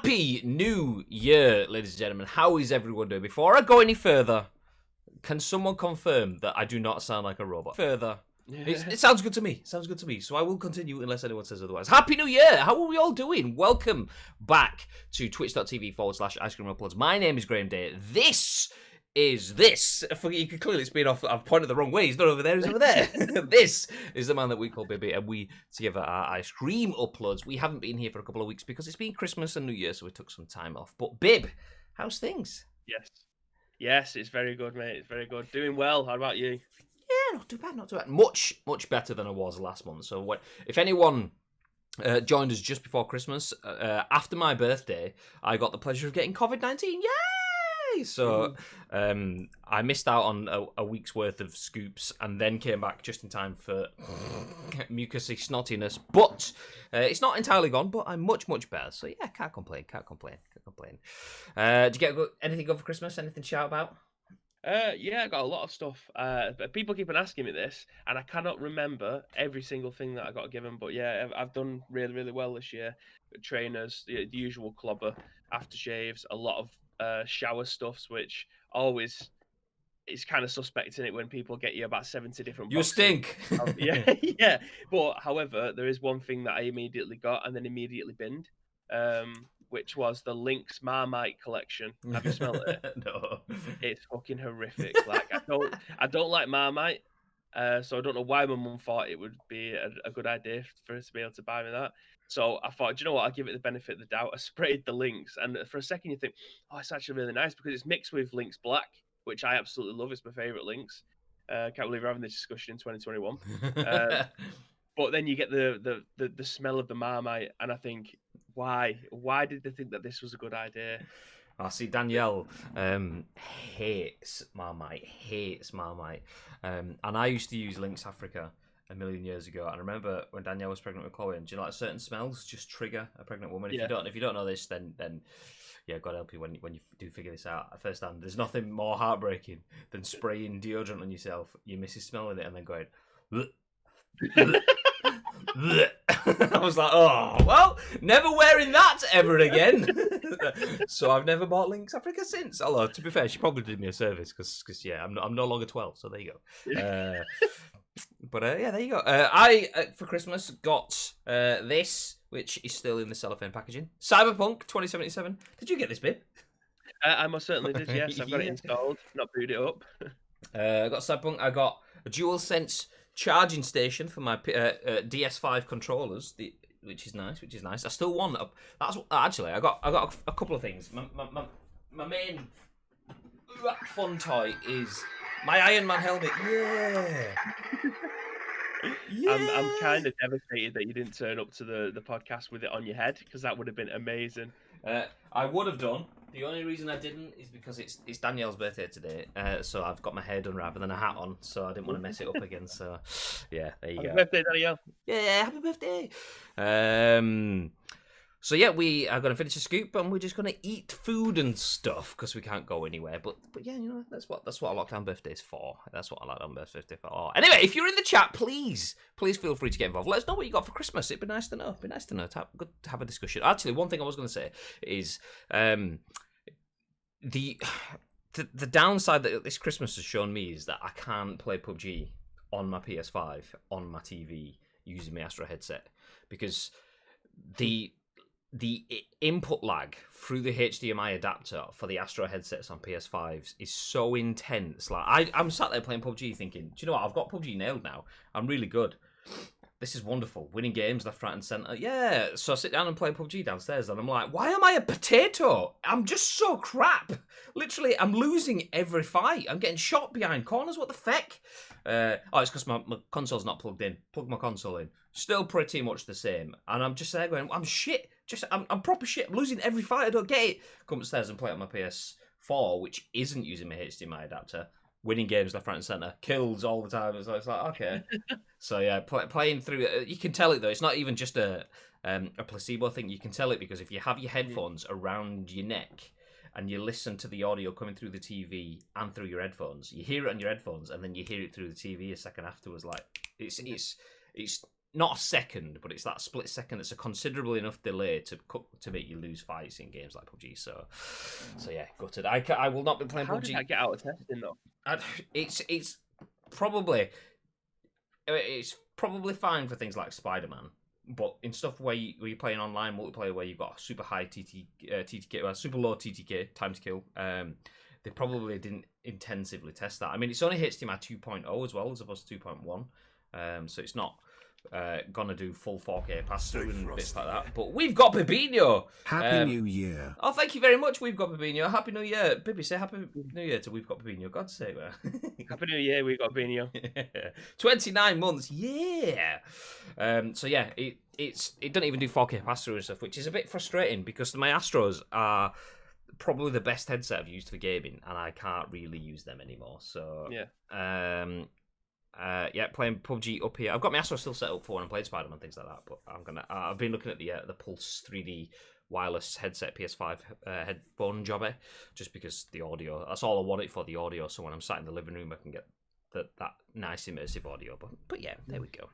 Happy New Year, ladies and gentlemen. How is everyone doing? Before I go any further, can someone confirm that I do not sound like a robot? Further. It sounds good to me. Sounds good to me. So I will continue unless anyone says otherwise. Happy New Year! How are we all doing? Welcome back to twitch.tv/Ice Cream Uploads. My name is Graham Day. This. You can clearly speed off. I've pointed the wrong way. He's not over there. He's over there. This is the man that we call Bibby, and we together are Ice Cream Uploads. We haven't been here for a couple of weeks because it's been Christmas and New Year, so we took some time off. But Bib, how's things? Yes, it's very good, mate. It's very good. Doing well. How about you? Yeah, not too bad. Much better than I was last month. So if anyone joined us just before Christmas, after my birthday, I got the pleasure of getting COVID-19. Yay! So I missed out on a week's worth of scoops and then came back just in time for mucusy snottiness. But it's not entirely gone, but I'm much better. So yeah, can't complain. Did you get anything good for Christmas? Anything to shout about? Yeah, I got a lot of stuff. But people keep on asking me this, and I cannot remember every single thing that I got given. But yeah, I've done really well this year. Trainers, the usual clobber, aftershaves, a lot of shower stuffs, which always is kind of suspect in it when people get you about 70 different boxes. You stink. Yeah. But however, there is one thing that I immediately got and then immediately binned. Which was the Lynx Marmite collection. Have you smelled it? No. It's fucking horrific. Like I don't like Marmite, so I don't know why my mum thought it would be a good idea for her to be able to buy me that. So I thought, do you know what? I'll give it the benefit of the doubt. I sprayed the Lynx, and for a second you think, oh, it's actually really nice because it's mixed with Lynx Black, which I absolutely love. It's my favorite Lynx. Can't believe we're having this discussion in 2021. But then you get the smell of the Marmite, and I think, why did they think that this was a good idea? I see Danielle hates Marmite, and I used to use Lynx Africa a million years ago, and I remember when Danielle was pregnant with Chloe, and do you know, like certain smells just trigger a pregnant woman. If you don't know this, then yeah, God help you when you do figure this out at first hand. There's nothing more heartbreaking than spraying deodorant on yourself, your missus smelling it, and then going I was like, oh, well, never wearing that ever again. So I've never bought Lynx Africa since. Although, to be fair, she probably did me a service because yeah, I'm no longer 12, so there you go. But yeah, there you go. I for Christmas got this, which is still in the cellophane packaging. Cyberpunk 2077. Did you get this, Bib? I most certainly did. Yes, I've got it installed. Not booted it up. I got Cyberpunk. I got a DualSense charging station for my DS5 controllers, which is nice. I still want. That's actually I got a couple of things. My main fun toy is my Iron Man helmet. Yeah. I'm kind of devastated that you didn't turn up to the podcast with it on your head, because that would have been amazing. I would have done. The only reason I didn't is because it's Danielle's birthday today, so I've got my hair done rather than a hat on, so I didn't want to mess it up again. So, yeah, there you go. Happy birthday, Danielle. Yeah, happy birthday. So yeah, we are going to finish the scoop, and we're just going to eat food and stuff because we can't go anywhere. But yeah, you know, that's what a lockdown birthday is for. That's what a lockdown birthday is for. Anyway, if you're in the chat, please feel free to get involved. Let us know what you got for Christmas. It'd be nice to know. To have a discussion. Actually, one thing I was going to say is the downside that this Christmas has shown me is that I can't play PUBG on my PS5 on my TV using my Astro headset because the input lag through the HDMI adapter for the Astro headsets on PS5s is so intense. Like I'm sat there playing PUBG thinking, do you know what? I've got PUBG nailed now. I'm really good. This is wonderful. Winning games left, right, and centre. Yeah. So I sit down and play PUBG downstairs, and I'm like, why am I a potato? I'm just so crap. Literally, I'm losing every fight. I'm getting shot behind corners. What the feck? It's because my console's not plugged in. Plug my console in. Still pretty much the same. And I'm just there going, I'm shit. I'm proper shit. I'm losing every fight. I don't get it. Come upstairs and play on my PS4, which isn't using my HDMI adapter. Winning games left, right, and centre. Kills all the time. It's like okay. So yeah, playing through it. You can tell it though. It's not even just a placebo thing. You can tell it because if you have your headphones around your neck and you listen to the audio coming through the TV and through your headphones, you hear it on your headphones and then you hear it through the TV a second afterwards. Like it's not a second, but it's that split second that's a considerable enough delay to make you lose fights in games like PUBG. So yeah, gutted. I will not be playing How PUBG. did that get out of testing though? It's probably fine for things like Spider-Man, but in stuff where you're playing online multiplayer where you've got super high TTK, super low TTK time to kill, they probably didn't intensively test that. I mean, it's only HDMI 2.0 as well as opposed to 2.1, so it's not gonna do full 4K pass through and bits like that. But we've got Bibino. Happy New Year. Oh, thank you very much. We've got Bibino. Happy New Year, Bibi. Say Happy New Year to We've got Bibino. God's sake, man. Happy New Year, we got Benio. 29 months, yeah. So yeah, it doesn't even do 4K pass through and stuff, which is a bit frustrating because my Astros are probably the best headset I've used for gaming, and I can't really use them anymore. So yeah. Yeah, playing PUBG up here. I've got my Astro still set up for when I'm playing Spider-Man and things like that. But I've been looking at the Pulse 3D wireless headset PS5 headphone jobber, just because the audio. That's all I want it for, the audio. So when I'm sat in the living room, I can get that nice immersive audio. But yeah, there we go.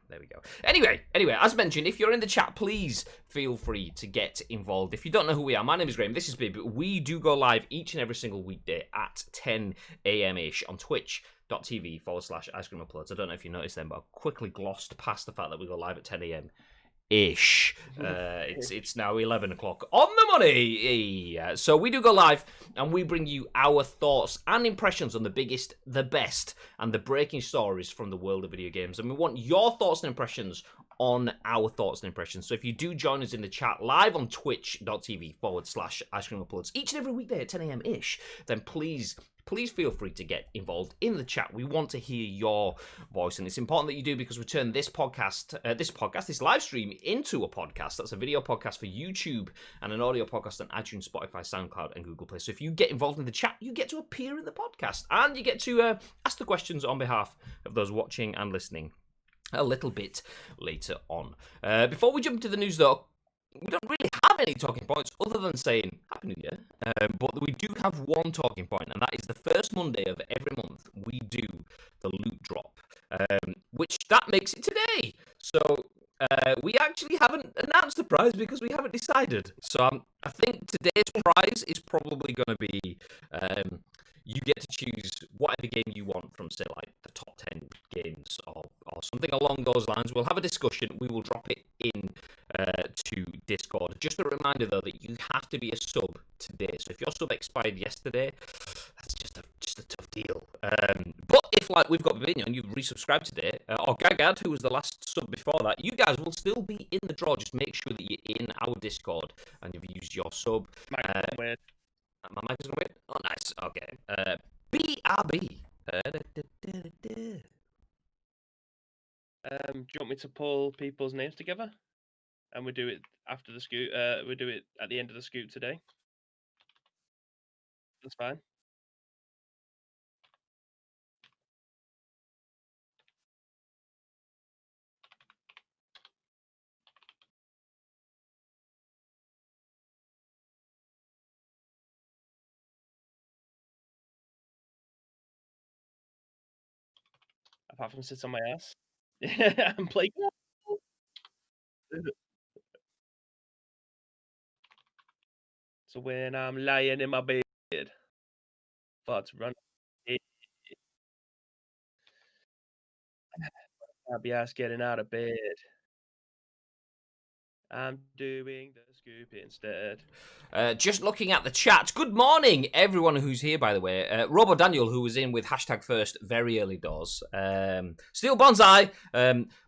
Anyway, as mentioned, if you're in the chat, please feel free to get involved. If you don't know who we are, my name is Graham. This is Bib. We do go live each and every single weekday at 10 a.m. ish on twitch.tv/Ice Cream Uploads. I don't know if you noticed them, but I quickly glossed past the fact that we go live at 10 a.m. ish. It's now 11 o'clock on the money. So we do go live and we bring you our thoughts and impressions on the biggest, the best, and the breaking stories from the world of video games. And we want your thoughts and impressions on our thoughts and impressions. So if you do join us in the chat live on twitch.tv/Ice Cream Uploads each and every weekday at 10 a.m. ish, then please feel free to get involved in the chat. We want to hear your voice, and it's important that you do because we turn this live stream into a podcast. That's a video podcast for YouTube and an audio podcast on iTunes, Spotify, SoundCloud, and Google Play. So if you get involved in the chat, you get to appear in the podcast, and you get to ask the questions on behalf of those watching and listening a little bit later on. Before we jump to the news, though, we don't really have any talking points other than saying Happy New Year, but we do have one talking point, and that is the first Monday of every month we do the loot drop, which that makes it today. So we actually haven't announced the prize because we haven't decided. So I think today's prize is probably going to be you get to choose whatever game you want from, say, like the top 10 games or something along those lines. We'll have a discussion. We will drop it in to Discord. Just a reminder, though, that you have to be a sub today. So if your sub expired yesterday, that's just a tough deal. But if, like, we've got Virginia and you've resubscribed today, or Gagad, who was the last sub before that, you guys will still be in the draw. Just make sure that you're in our Discord and you've used your sub. My mic is going weird? Oh, nice. Okay. BRB. Do you want me to pull people's names together? And we do it after the scoop. We do it at the end of the scoop today. That's fine. Apart from sit on my ass. And play. So when I'm lying in my bed, thoughts run. I'll be ass getting out of bed. I'm doing the scoop instead. Just looking at the chat. Good morning, everyone who's here, by the way. Robo Daniel, who was in with #first very early doors. Steel Bonsai.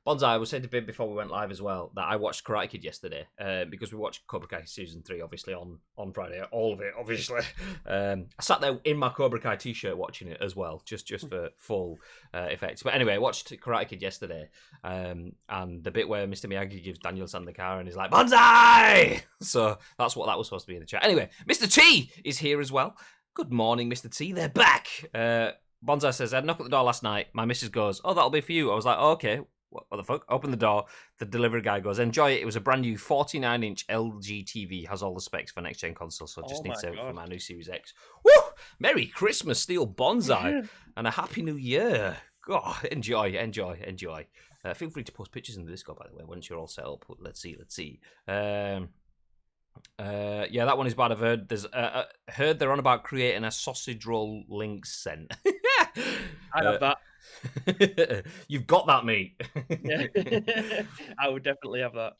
Bonsai, I was saying to Bib before we went live as well that I watched Karate Kid yesterday because we watched Cobra Kai Season 3, obviously, on Friday. All of it, obviously. I sat there in my Cobra Kai t-shirt watching it as well, just for full effect. But anyway, I watched Karate Kid yesterday, and the bit where Mr. Miyagi gives Daniel-san the car and he's like, Bonsai! So that's what that was supposed to be in the chat. Anyway, Mr. T is here as well. Good morning, Mr. T. They're back. Bonsai says, I had a knock at the door last night. My missus goes, oh, that'll be for you. I was like, oh, okay. What the fuck? Open the door. The delivery guy goes, enjoy it. It was a brand new 49-inch LG TV. Has all the specs for next-gen console, so I just need to save it for my new Series X. Woo! Merry Christmas, Steel Bonsai. And a Happy New Year. God, enjoy. Feel free to post pictures in the Discord, by the way, once you're all set up. Let's see. Yeah, that one is bad. I've heard heard they're on about creating a sausage roll link scent. I have that. You've got that, mate. Yeah. I would definitely have that.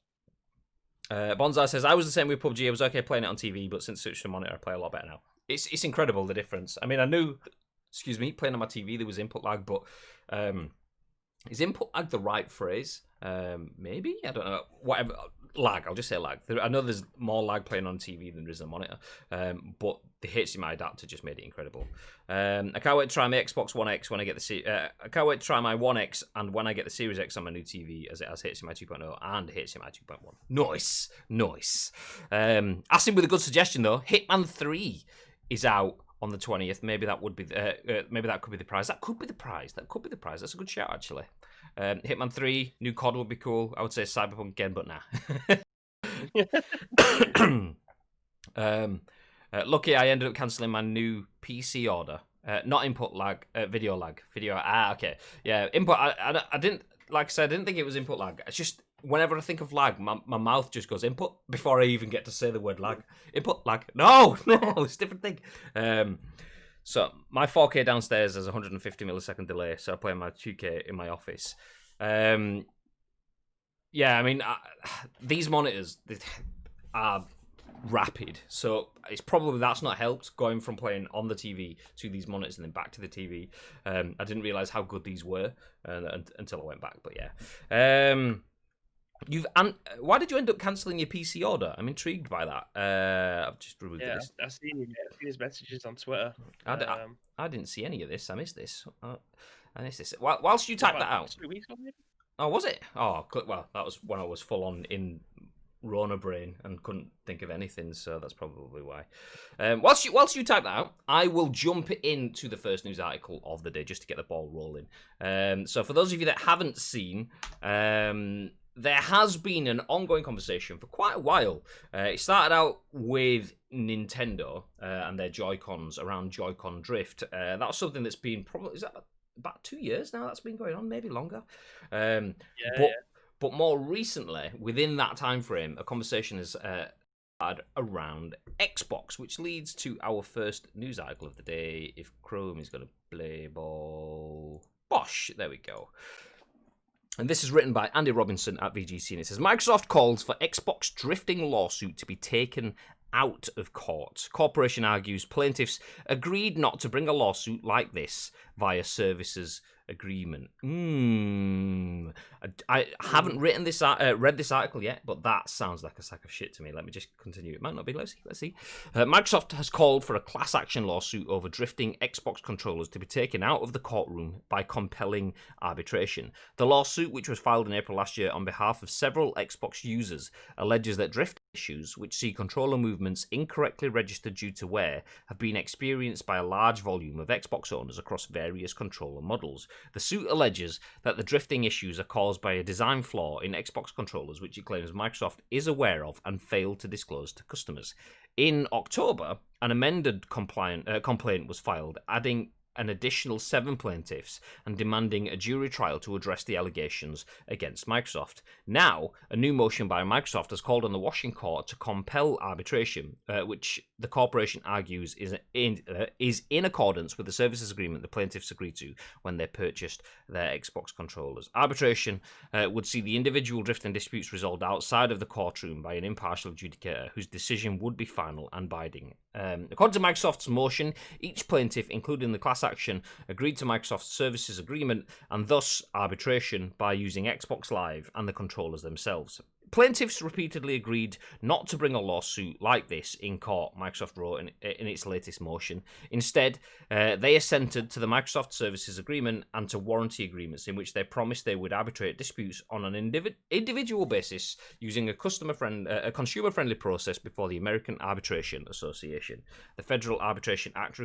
Bonsai says, I was the same with PUBG. I was okay playing it on TV, but since switched to monitor, I play a lot better now. It's incredible, the difference. I mean, I knew, playing on my TV, there was input lag, but is input lag the right phrase? Maybe? I don't know. Whatever. Lag, I'll just say lag. I know there's more lag playing on TV than there is on monitor, but the HDMI adapter just made it incredible. I can't wait to try my Xbox One X when I get the I can't wait to try my One X and when I get the Series X on my new TV, as it has HDMI 2.0 and HDMI 2.1. Nice. Asking with a good suggestion though. Hitman 3 is out on the 20th. Maybe that would be maybe that could be the prize. That could be the prize. That's a good shout, actually. Hitman 3, new COD would be cool. I would say Cyberpunk again, but nah. Lucky I ended up cancelling my new PC order. Not input lag, video lag. Okay. Yeah, input. I didn't, like I said, I didn't think it was input lag. It's just, whenever I think of lag, my mouth just goes input before I even get to say the word lag. Input lag. No, it's a different thing. So my 4K downstairs has 150 millisecond delay, so I play my 2K in my office. Yeah, I mean, these monitors are rapid, so it's probably that's not helped going from playing on the TV to these monitors and then back to the TV. I didn't realize how good these were until I went back, but yeah. Why did you end up cancelling your PC order? I'm intrigued by that. I've just removed this. I've seen his messages on Twitter. I didn't see any of this. I missed this. Whilst you typed that out. 2 weeks ago, maybe? Oh, was it? Oh, well, that was when I was full on in Rona brain and couldn't think of anything, so that's probably why. Whilst you type that out, I will jump into the first news article of the day just to get the ball rolling. So for those of you that haven't seen, there has been an ongoing conversation for quite a while. It started out with Nintendo and their Joy-Cons around Joy-Con drift. That's something that's been probably, is that about 2 years now that's been going on, maybe longer. But more recently, within that time frame, a conversation has had around Xbox, which leads to our first news article of the day. If Chrome is going to play ball, bosh, there we go. And this is written by Andy Robinson at VGC, and it says, Microsoft calls for Xbox drifting lawsuit to be taken out of court. Corporation argues plaintiffs agreed not to bring a lawsuit like this via services agreement. I haven't read this article yet, but that sounds like a sack of shit to me. Let me just continue. It might not be. Let's see. Microsoft has called for a class action lawsuit over drifting Xbox controllers to be taken out of the courtroom by compelling arbitration. The lawsuit, which was filed in April last year on behalf of several Xbox users, alleges that drift issues, which see controller movements incorrectly registered due to wear, have been experienced by a large volume of Xbox owners across various controller models. The suit alleges that the drifting issues are caused by a design flaw in Xbox controllers, which it claims Microsoft is aware of and failed to disclose to customers. In October, an amended complaint was filed, adding an additional 7 plaintiffs and demanding a jury trial to address the allegations against Microsoft. Now, a new motion by Microsoft has called on the Washington court to compel arbitration, which the corporation argues is in accordance with the services agreement the plaintiffs agreed to when they purchased their Xbox controllers. Arbitration would see the individual drifting disputes resolved outside of the courtroom by an impartial adjudicator whose decision would be final and binding. According to Microsoft's motion, each plaintiff, including the class action, agreed to Microsoft's services agreement and thus arbitration by using Xbox Live and the controllers themselves. Plaintiffs repeatedly agreed not to bring a lawsuit like this in court, Microsoft wrote in its latest motion. Instead, they assented to the Microsoft Services Agreement and to warranty agreements in which they promised they would arbitrate disputes on an individual basis using a consumer-friendly process before the American Arbitration Association. The Federal Arbitration Act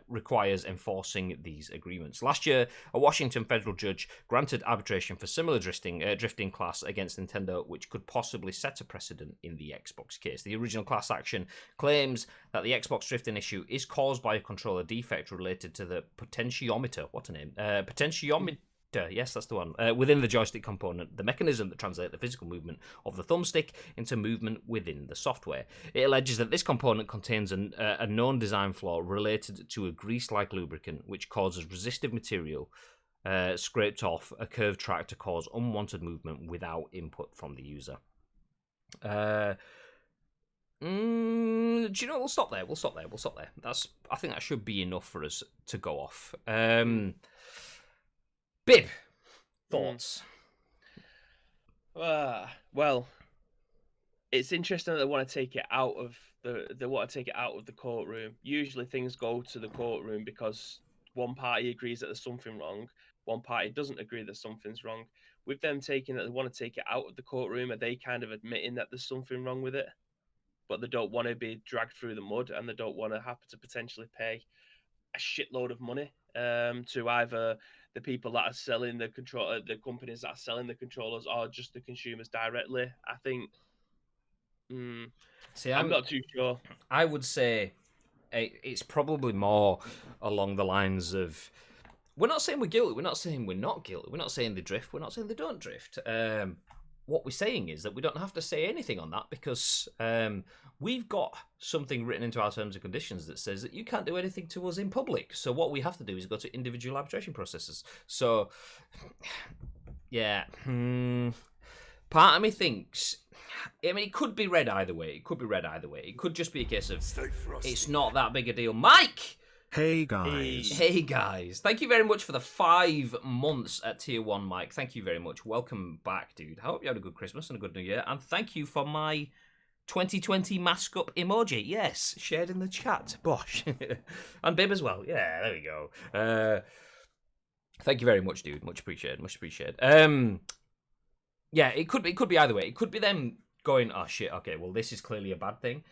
requires enforcing these agreements. Last year, a Washington federal judge granted arbitration for similar drifting class against Nintendo, which could possibly set a precedent in the Xbox case. The original class action claims that the Xbox drifting issue is caused by a controller defect related to the potentiometer. What a name. shifter, yes, that's the one, within the joystick component, the mechanism that translates the physical movement of the thumbstick into movement within the software. It alleges that this component contains a known design flaw related to a grease-like lubricant, which causes resistive material scraped off a curved track to cause unwanted movement without input from the user. Do you know? We'll stop there. I think that should be enough for us to go off. Bib, thoughts? Well, it's interesting that they want to take it out of the courtroom. Usually, things go to the courtroom because one party agrees that there's something wrong, one party doesn't agree that something's wrong. With them taking that they want to take it out of the courtroom, are they kind of admitting that there's something wrong with it? But they don't want to be dragged through the mud, and they don't want to have to potentially pay a shitload of money to either the people that are selling the companies that are selling the controllers, or just the consumers directly. I think. See, I'm not too sure. I would say it's probably more along the lines of, we're not saying we're guilty, we're not saying we're not guilty, we're not saying they drift, we're not saying they don't drift. What we're saying is that we don't have to say anything on that because we've got something written into our terms and conditions that says that you can't do anything to us in public. So what we have to do is go to individual arbitration processes. So, yeah, part of me thinks, I mean, it could be read either way. It could just be a case of it's not that big a deal. Mike! Hey guys. Hey guys. Thank you very much for the 5 months at Tier 1, Mike. Thank you very much. Welcome back, dude. I hope you had a good Christmas and a good New Year. And thank you for my 2020 mask up emoji. Yes, shared in the chat. Bosh. And Bib as well. Yeah, there we go. Thank you very much, dude. Much appreciated. Yeah, it could be either way. It could be them going, oh shit, okay, well this is clearly a bad thing.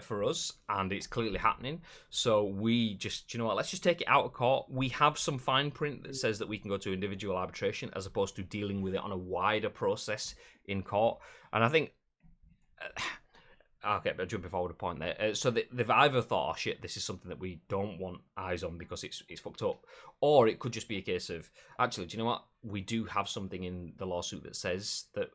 For us, and it's clearly happening. So we just, you know what, let's just take it out of court. We have some fine print that says that we can go to individual arbitration as opposed to dealing with it on a wider process in court. And I think, okay, but jumping forward a point there. So they've either thought, oh shit, this is something that we don't want eyes on because it's fucked up. Or it could just be a case of, actually, do you know what? We do have something in the lawsuit that says that,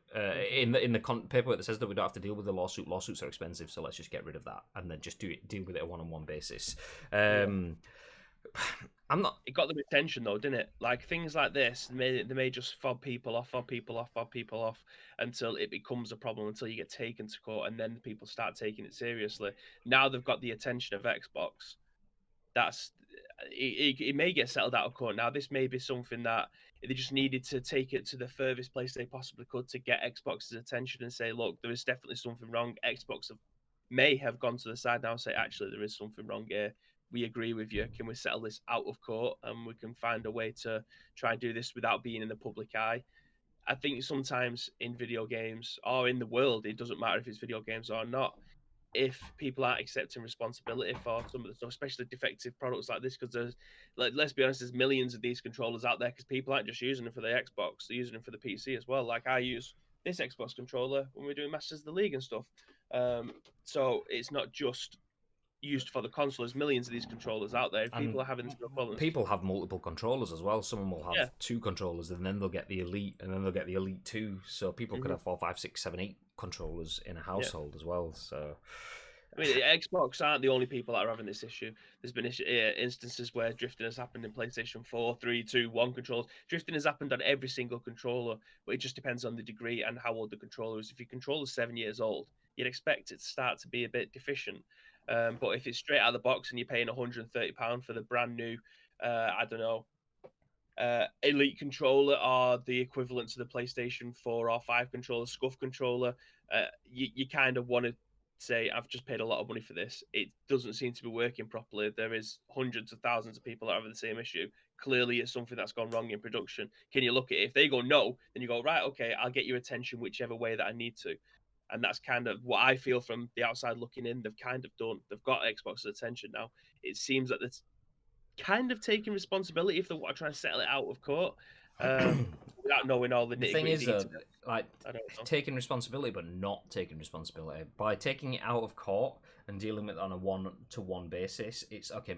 in the paperwork that says that we don't have to deal with the lawsuit. Lawsuits are expensive, so let's just get rid of that and then just deal with it on a one-on-one basis. I'm not. It got them attention though, didn't it? Like things like this, they may just fob people off until it becomes a problem, until you get taken to court, and then people start taking it seriously. Now they've got the attention of Xbox. It may get settled out of court. Now this may be something that they just needed to take it to the furthest place they possibly could to get Xbox's attention and say, look, there is definitely something wrong. Xbox may have gone to the side now and say, actually, there is something wrong here. We agree with you. Can we settle this out of court and we can find a way to try and do this without being in the public eye? I think sometimes in video games or in the world, it doesn't matter if it's video games or not, if people aren't accepting responsibility for some of the stuff, especially defective products like this, because there's, like, let's be honest, there's millions of these controllers out there because people aren't just using them for the Xbox, they're using them for the PC as well. Like I use this Xbox controller when we're doing Masters of the League and stuff. So it's not just used for the console. There's millions of these controllers out there. People are having problems. People have multiple controllers as well. Someone will have 2 controllers, and then they'll get the Elite, and then they'll get the Elite 2. So people could have 4, 5, 6, 7, 8 controllers in a household as well. So, I mean, Xbox aren't the only people that are having this issue. There's been instances where drifting has happened in PlayStation 4, 3, 2, 1 controllers. Drifting has happened on every single controller, but it just depends on the degree and how old the controller is. If your controller's 7 years old, you'd expect it to start to be a bit deficient. But if it's straight out of the box and you're paying £130 for the brand new, Elite controller or the equivalent to the PlayStation 4 or 5 controller, scuff controller, you kind of want to say, I've just paid a lot of money for this. It doesn't seem to be working properly. There is hundreds of thousands of people that are having the same issue. Clearly, it's something that's gone wrong in production. Can you look at it? If they go no, then you go, right, okay, I'll get your attention whichever way that I need to. And that's kind of what I feel from the outside looking in. They've kind of done. They've got Xbox's attention now. It seems that it's kind of taking responsibility if they want to try and settle it out of court without knowing all the nitty-gritty. The thing is, like, taking responsibility but not taking responsibility. By taking it out of court and dealing with it on a one-to-one basis, it's okay.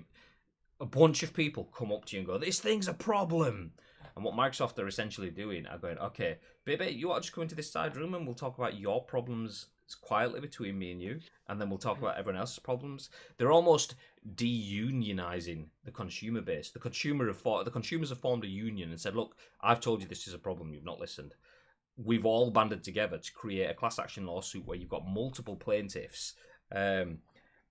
A bunch of people come up to you and go, this thing's a problem. And what Microsoft are essentially doing are going, okay, baby, you want to just come into this side room and we'll talk about your problems quietly between me and you, and then we'll talk about everyone else's problems. They're almost de-unionizing the consumer base. The consumers have formed a union and said, look, I've told you this is a problem, you've not listened. We've all banded together to create a class action lawsuit where you've got multiple plaintiffs.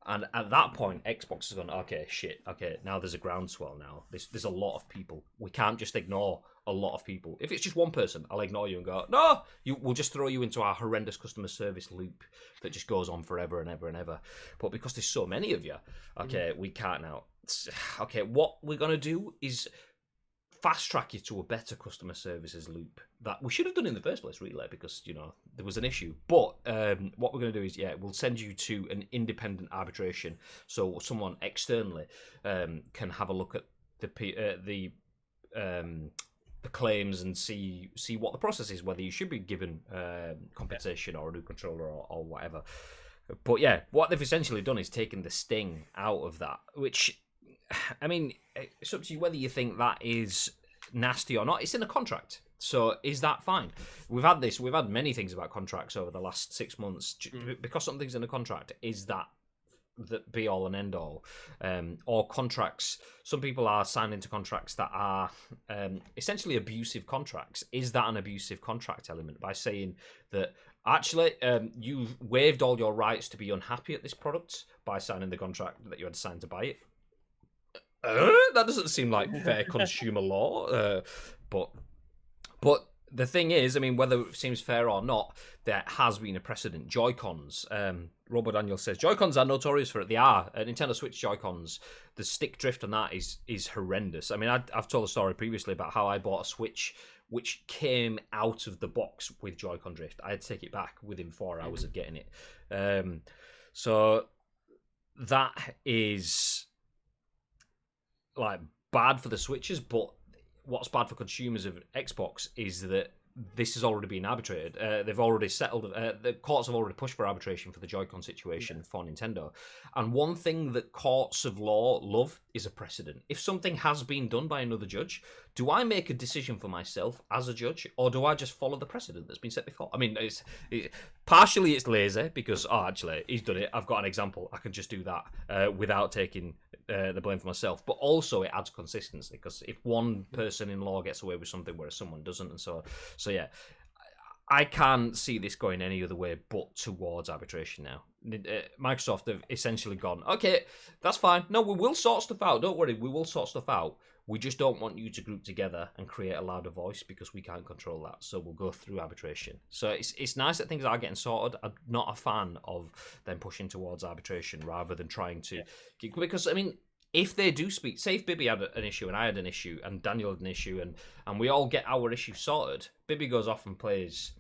And at that point, Xbox has gone, okay, shit, okay, now there's a groundswell now. There's a lot of people. We can't just ignore a lot of people. If it's just one person, I'll ignore you and go, no, we'll just throw you into our horrendous customer service loop that just goes on forever and ever and ever. But because there's so many of you, okay, we can't now. Okay, what we're going to do is fast track you to a better customer services loop that we should have done in the first place, really, because, you know, there was an issue. But what we're going to do is, we'll send you to an independent arbitration, so someone externally can have a look at the claims and see what the process is, whether you should be given compensation or a new controller or whatever. But yeah, what they've essentially done is taken the sting out of that, which, I mean, it's up to you whether you think that is nasty or not. It's in a contract, so is that fine? We've had many things about contracts over the last 6 months. Because something's in a contract, is that the be all and end all? Or contracts, some people are signed into contracts that are essentially abusive contracts. Is that an abusive contract element by saying that actually you've waived all your rights to be unhappy at this product by signing the contract that you had to sign to buy it? That doesn't seem like fair consumer law, but the thing is, I mean, whether it seems fair or not, there has been a precedent. Joy-Cons, Robo Daniel says, Joy-Cons are notorious for it. They are. Nintendo Switch Joy-Cons, the stick drift on that is horrendous. I mean, I've told a story previously about how I bought a Switch which came out of the box with Joy-Con drift. I had to take it back within 4 hours of getting it. So that is like bad for the Switches, but what's bad for consumers of Xbox is that this has already been arbitrated. They've already settled. The courts have already pushed for arbitration for the Joy-Con situation for Nintendo. And one thing that courts of law love is a precedent. If something has been done by another judge, do I make a decision for myself as a judge, or do I just follow the precedent that's been set before? I mean, partially it's lazy because, actually, he's done it. I've got an example. I can just do that without taking the blame for myself. But also it adds consistency, because if one person in law gets away with something whereas someone doesn't, and so yeah, I can't see this going any other way but towards arbitration now. Microsoft have essentially gone, okay, that's fine. No, we will sort stuff out. Don't worry, we will sort stuff out. We just don't want you to group together and create a louder voice because we can't control that. So we'll go through arbitration. So it's nice that things are getting sorted. I'm not a fan of them pushing towards arbitration rather than trying to... Because, I mean, if they do speak... Say if Bibby had an issue and I had an issue and Daniel had an issue and we all get our issue sorted, Bibby goes off and plays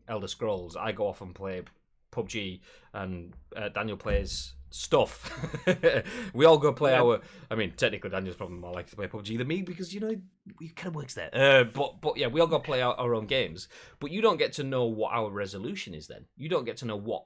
Elder Scrolls, I go off and play PUBG, and Daniel plays... stuff. We all go play our... I mean, technically Daniel's probably more likely to play PUBG than me because, you know, it kind of works there. But yeah, we all go play our own games. But you don't get to know what our resolution is then. You don't get to know what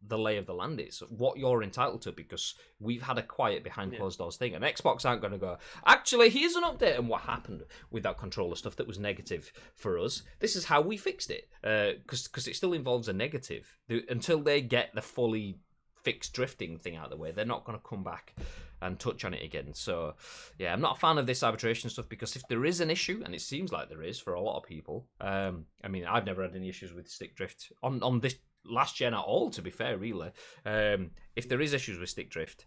the lay of the land is, what you're entitled to, because we've had a quiet behind closed doors thing. And Xbox aren't going to go, actually, here's an update on what happened with that controller stuff that was negative for us. This is how we fixed it. Because it still involves a negative. Until they get the fully fixed drifting thing out of the way, they're not going to come back and touch on it again. So yeah, I'm not a fan of this arbitration stuff, because if there is an issue, and it seems like there is for a lot of people, I mean, I've never had any issues with stick drift on this last gen at all, to be fair, really. If there is issues with stick drift,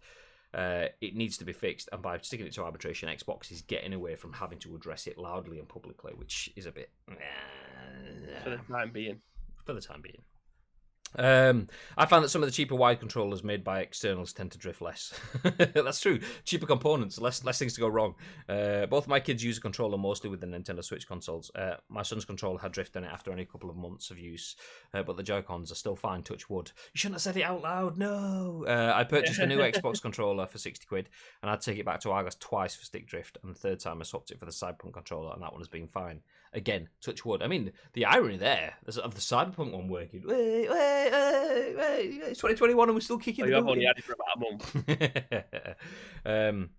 it needs to be fixed, and by sticking it to arbitration, Xbox is getting away from having to address it loudly and publicly, which is a bit for the time being. I found that some of the cheaper wide controllers made by externals tend to drift less. That's true. Cheaper components, less things to go wrong. Both my kids use a controller mostly with the Nintendo Switch consoles. My son's controller had drift on it after only a couple of months of use, but the Joy-Cons are still fine, touch wood. You shouldn't have said it out loud, no! I purchased a new Xbox controller for 60 quid, and I'd take it back to Argos twice for stick drift, and the third time I swapped it for the Cyberpunk controller, and that one has been fine. Again, touch wood. I mean, the irony there of the Cyberpunk one working. Wait, it's 2021 and we're still kicking. I've only had it for about a month.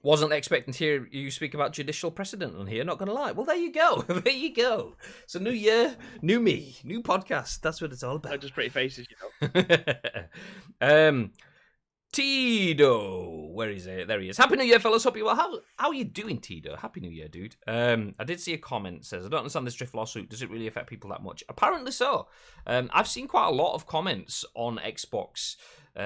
Wasn't expecting to hear you speak about judicial precedent on here, not going to lie. Well, there you go. There you go. So new year, new me, new podcast. That's what it's all about. Not just pretty faces, Tito, where is it? There he is. Happy New Year, fellas. Hope you well. How are you doing, Tito? Happy New Year, dude. I did see a comment that says, I don't understand this drift lawsuit. Does it really affect people that much? Apparently so. I've seen quite a lot of comments on Xbox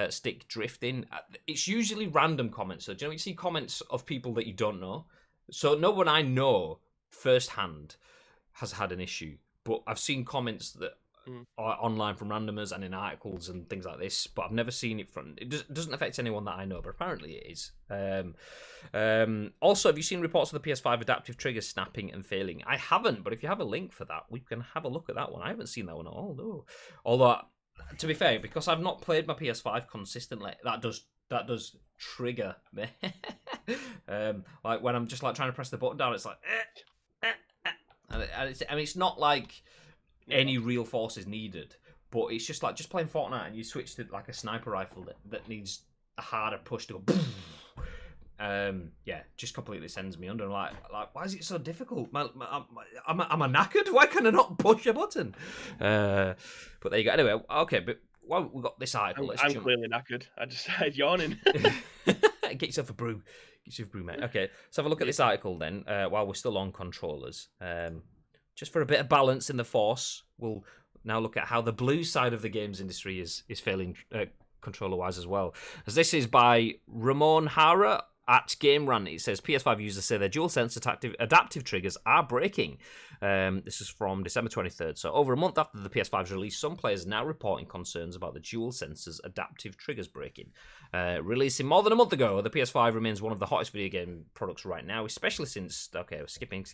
stick drifting. It's usually random comments. So, do you know, you see comments of people that you don't know. So no one I know firsthand has had an issue. But I've seen comments that online from randomers and in articles and things like this, but I've never seen it from. It doesn't affect anyone that I know, but apparently it is. Also, have you seen reports of the PS5 adaptive triggers snapping and failing? I haven't, but if you have a link for that, we can have a look at that one. I haven't seen that one at all, no. Although, to be fair, because I've not played my PS5 consistently, that does trigger me. Like when I'm just like trying to press the button down, it's like, and it's not like any real force is needed, but it's just like just playing Fortnite and you switch to like a sniper rifle that needs a harder push to go. Yeah, just completely sends me under. I'm like why is it so difficult? Am I knackered? Why can I not push a button? But there you go. Anyway, okay, but well, we've got this article. I'm clearly knackered. I just started yawning. Get yourself a brew. Get yourself a brew, mate. Okay, let's have a look at this article then. While we're still on controllers. Just for a bit of balance in the force, we'll now look at how the blue side of the games industry is failing controller-wise as well. As this is by Ramon Hara at Game Rant. It says PS5 users say their DualSense adaptive triggers are breaking. This is from December 23rd. So over a month after the PS5's release, some players are now reporting concerns about the DualSense's adaptive triggers breaking. Releasing more than a month ago, the PS5 remains one of the hottest video game products right now, especially since... Okay, skipping.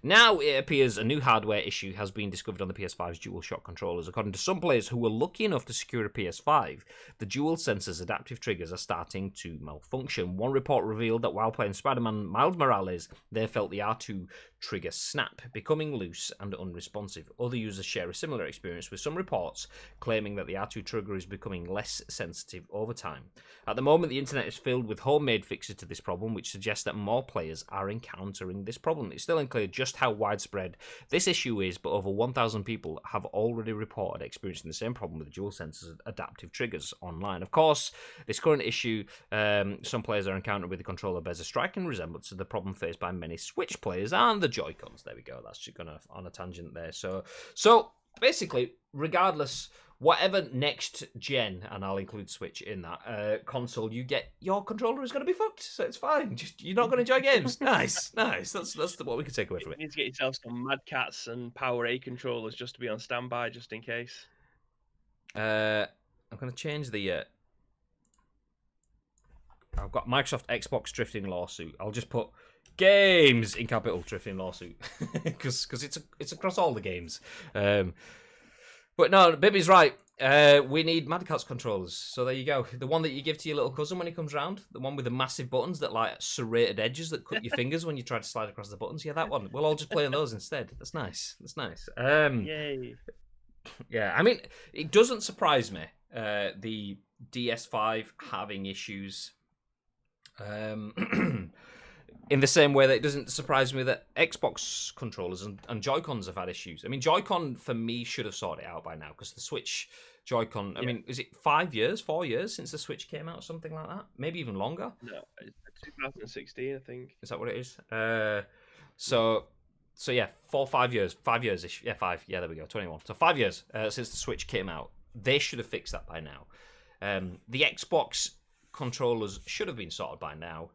Now it appears a new hardware issue has been discovered on the PS5's DualShock controllers. According to some players who were lucky enough to secure a PS5, the DualSense's adaptive triggers are starting to malfunction. One report revealed that while playing Spider-Man Miles Morales, they felt the R2 trigger snap, becoming loose and unresponsive. Other users share a similar experience, with some reports claiming that the R2 trigger is becoming less sensitive over time. At the moment, the internet is filled with homemade fixes to this problem, which suggests that more players are encountering this problem. It's still unclear just how widespread this issue is, but over 1,000 people have already reported experiencing the same problem with the DualSense's adaptive triggers online. Of course, this current issue some players are encountering with the controller bears a striking resemblance to the problem faced by many Switch players and the Joy-Cons. There we go. That's just going on a tangent there. So basically, regardless, whatever next gen, and I'll include Switch in that console you get, your controller is going to be fucked. So it's fine. Just you're not going to enjoy games. Nice. That's what we can take away from it. You need to get yourself some Mad Cats and Power A controllers just to be on standby, just in case. I'm going to change the. I've got Microsoft Xbox drifting lawsuit. I'll just put games in capital drifting lawsuit because it's across all the games. But no, Bibby's right. We need Mad Catz controllers. So there you go. The one that you give to your little cousin when he comes round. The one with the massive buttons that like serrated edges that cut your fingers when you try to slide across the buttons. Yeah, that one. We'll all just play on those instead. That's nice. Yay. Yeah, I mean, it doesn't surprise me. The DS5 having issues. In the same way that it doesn't surprise me that Xbox controllers and Joy-Cons have had issues. I mean, Joy-Con for me should have sorted it out by now because the Switch Joy-Con, I mean, is it 4 years since the Switch came out, something like that? Maybe even longer? No, it's 2016, I think. Is that what it is? So yeah, 5 years. 5 years-ish. Yeah, 5. Yeah, there we go, 21. So 5 years since the Switch came out. They should have fixed that by now. The Xbox controllers should have been sorted by now.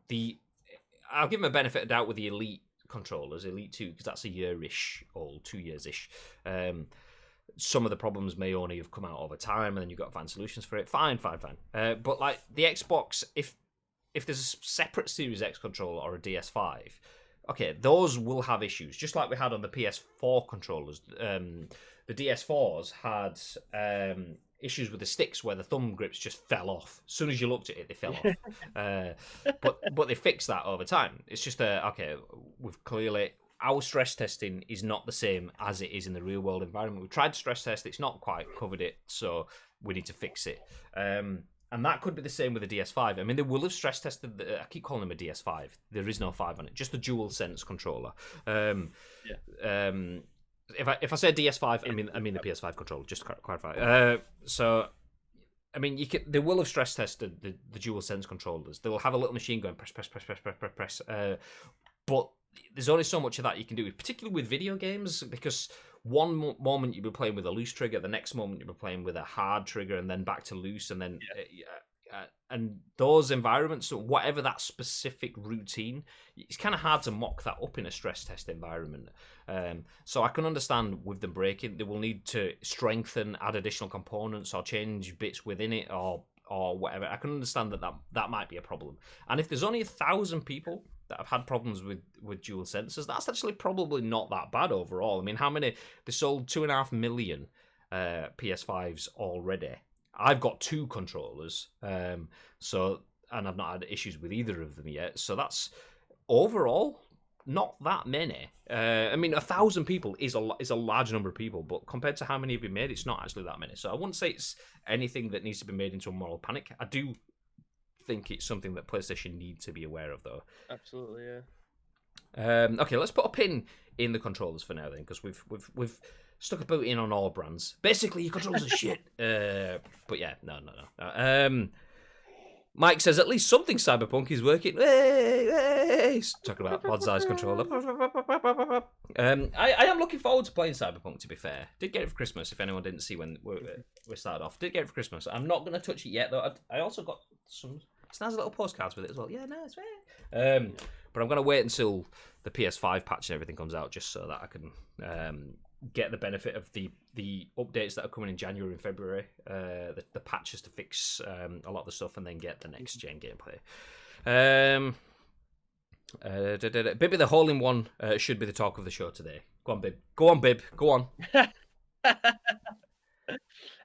I'll give them a benefit of doubt with the Elite controllers, Elite 2, because that's a year-ish old, 2 years-ish. Some of the problems may only have come out over time, and then you've got to find solutions for it. Fine. But like the Xbox, if there's a separate Series X controller or a DS5, okay, those will have issues, just like we had on the PS4 controllers. The DS4s had issues with the sticks where the thumb grips just fell off. As soon as you looked at it, they fell off. But they fixed that over time. It's just we've clearly, our stress testing is not the same as it is in the real world environment. We've tried to stress test, it's not quite covered it, so we need to fix it. And that could be the same with the DS5. I mean, they will have stress tested. I keep calling them a DS5. There is no 5 on it, just the dual sense controller. If I say DS5, I mean the PS5 controller. Just to clarify. So, I mean, they will have stress tested the dual sense controllers. They will have a little machine going press, press, press, press, press, press, press. But there's only so much of that you can do, particularly with video games, because one moment you'll be playing with a loose trigger, the next moment you'll be playing with a hard trigger, and then back to loose, and then and those environments, so whatever that specific routine, it's kind of hard to mock that up in a stress test environment. So I can understand with them breaking, they will need to strengthen, add additional components, or change bits within it, or whatever. I can understand that might be a problem. And if there's only 1,000 people that have had problems with dual sensors, that's actually probably not that bad overall. I mean, how many? They sold 2.5 million PS5s already. I've got 2 controllers, and I've not had issues with either of them yet. So that's overall not that many. I mean, 1,000 people is a large number of people, but compared to how many have been made, it's not actually that many. So I wouldn't say it's anything that needs to be made into a moral panic. I do think it's something that PlayStation need to be aware of, though. Absolutely, yeah. Okay, let's put a pin in the controllers for now, then, because we've stuck a boot in on all brands. Basically, your controllers are shit. But yeah, no. Mike says at least something Cyberpunk is working. Hey. Talking about Bod's controller. I am looking forward to playing Cyberpunk, to be fair. Did get it for Christmas, if anyone didn't see when we started off. Did get it for Christmas. I'm not going to touch it yet, though. I also got some snazzy little postcards with it as well. Yeah, no, it's fair. But I'm going to wait until the PS5 patch and everything comes out, just so that I can get the benefit of the updates that are coming in January and February, the patches to fix a lot of the stuff, and then get the next gen gameplay. Bibby the hole-in-one should be the talk of the show today. Go on, Bib. Go on.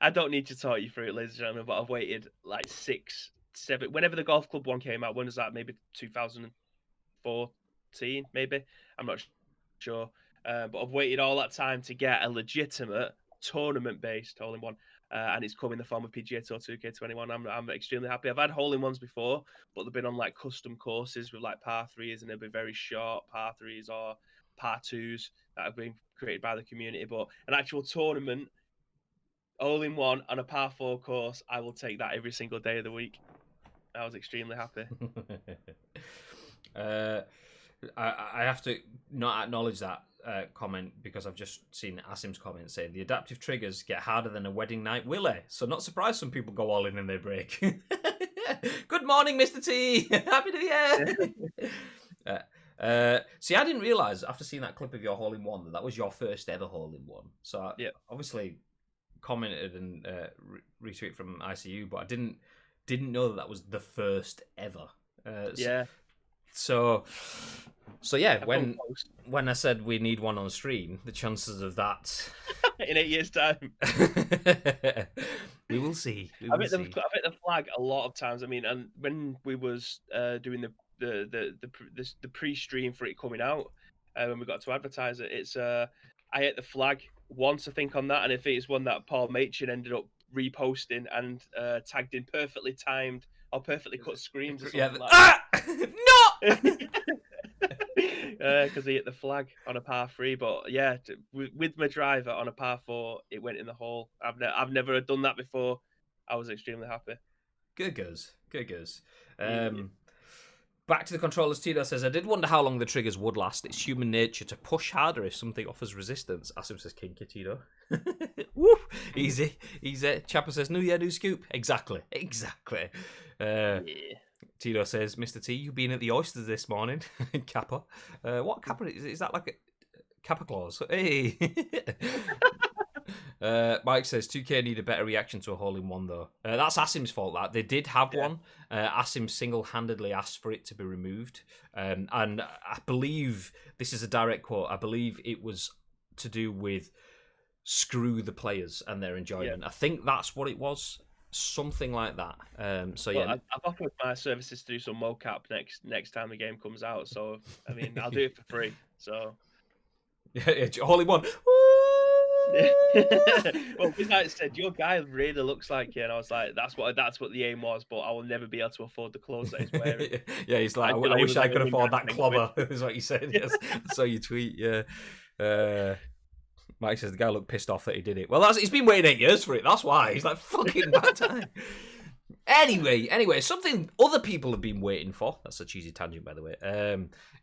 I don't need to talk you through it, ladies and gentlemen, but I've waited like 6, 7... Whenever the Golf Club one came out, when was that? Maybe 2014, maybe? I'm not sure. But I've waited all that time to get a legitimate tournament-based hole-in-one, and it's come in the form of PGA Tour 2K21. I'm extremely happy. I've had hole-in-ones before, but they've been on like custom courses with like par 3s, and they'll be very short par 3s or par 2s that have been created by the community. But an actual tournament hole-in-one on a par 4 course, I will take that every single day of the week. I was extremely happy. I have to not acknowledge that comment, because I've just seen Asim's comment saying the adaptive triggers get harder than a wedding night willy. So not surprised some people go all in their break. Good morning, Mr. T. Happy New Year. See, I didn't realise after seeing that clip of your hole-in-one that was your first ever hole-in-one. So I obviously commented and retweet from ICU, but I didn't know that was the first ever. So yeah, when I said we need one on stream, the chances of that in 8 years' time, we will see. I've hit the flag a lot of times. I mean, and when we was doing the pre-stream for it coming out, when we got to advertise it, it's I hit the flag once, I think, on that, and I think it's one that Paul Machin ended up reposting and tagged in perfectly timed or perfectly cut screens or something like that. No! Because he hit the flag on a par 3, but yeah, with my driver on a par 4, it went in the hole. I've never done that before. I was extremely happy. Good goes. Back to the controllers. Tito says, I did wonder how long the triggers would last. It's human nature to push harder if something offers resistance. Asim says, kinky, Tito. Woo! Easy. Chapper says, new scoop. Exactly. Tito says, Mr. T, you been at the oysters this morning? Kappa. What Kappa is that, like a Kappa clause? Hey. Mike says 2K need a better reaction to a hole-in-one, though. That's Asim's fault. That they did have one. Asim single-handedly asked for it to be removed, and I believe this is a direct quote. I believe it was to do with screw the players and their enjoyment. I think that's what it was. Something like that. I've offered my services to do some mocap next time the game comes out. So I mean, I'll do it for free. So hole-in-one. Well, with that said, your guy really looks like you, and I was like, that's what the aim was, but I will never be able to afford the clothes that he's wearing. Yeah, he's like, I He wish was I like could afford that 110 quid. clobber, is what you said. Yes, I saw your tweet, yeah. Mike says the guy looked pissed off that he did it. Well, he's been waiting 8 years for it, that's why. He's like, fucking bad time. Anyway, something other people have been waiting for, that's a cheesy tangent, by the way,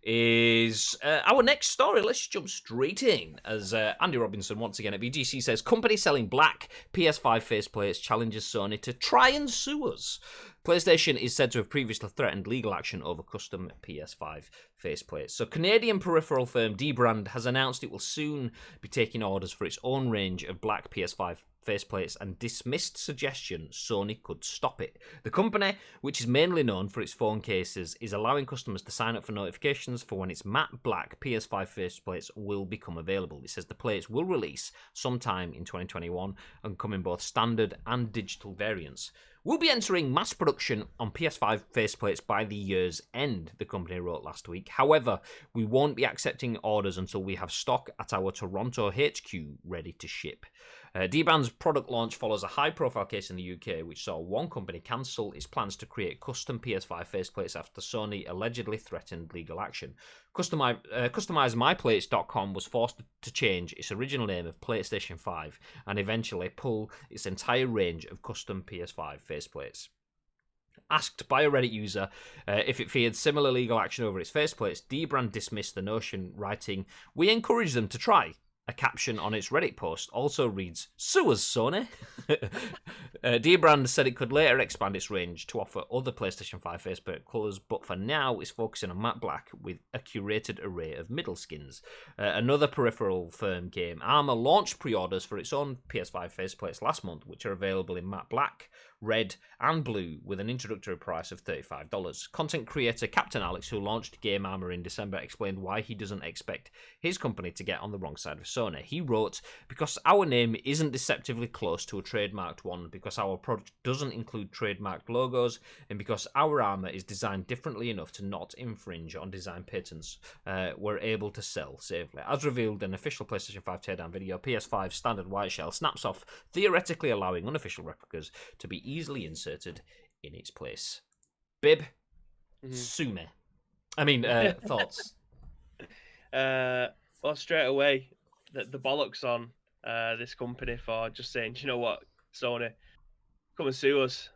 is our next story. Let's jump straight in, as Andy Robinson, once again at VGC, says, company selling black PS5 faceplates challenges Sony to try and sue us. PlayStation is said to have previously threatened legal action over custom PS5 faceplates. So Canadian peripheral firm Dbrand has announced it will soon be taking orders for its own range of black PS5 faceplates and dismissed suggestion Sony could stop it. The company, which is mainly known for its phone cases, is allowing customers to sign up for notifications for when its matte black PS5 faceplates will become available. It says the plates will release sometime in 2021 and come in both standard and digital variants. We'll be entering mass production on PS5 faceplates by the year's end, the company wrote last week. However, we won't be accepting orders until we have stock at our Toronto HQ ready to ship. Dbrand's product launch follows a high-profile case in the UK, which saw one company cancel its plans to create custom PS5 faceplates after Sony allegedly threatened legal action. CustomizeMyPlates.com was forced to change its original name of PlayStation 5 and eventually pull its entire range of custom PS5 faceplates. Asked by a Reddit user if it feared similar legal action over its faceplates, Dbrand dismissed the notion, writing, "We encourage them to try." A caption on its Reddit post also reads, "Sue us, Sony." Dbrand said it could later expand its range to offer other PlayStation 5 faceplate colours, but for now it's focusing on matte black with a curated array of middle skins. Another peripheral firm game, Armour, launched pre-orders for its own PS5 faceplates last month, which are available in matte black, red and blue with an introductory price of $35. Content creator Captain Alex, who launched Game Armor in December, explained why he doesn't expect his company to get on the wrong side of Sony. He wrote, "Because our name isn't deceptively close to a trademarked one, because our product doesn't include trademarked logos, and because our armor is designed differently enough to not infringe on design patents, we're able to sell safely." As revealed in an official PlayStation 5 teardown video, PS5 standard white shell snaps off, theoretically allowing unofficial replicas to be easily inserted in its place. Bib, sue me. I mean, thoughts? Well, straight away, the bollocks on this company for just saying, "Do you know what, Sony, come and sue us,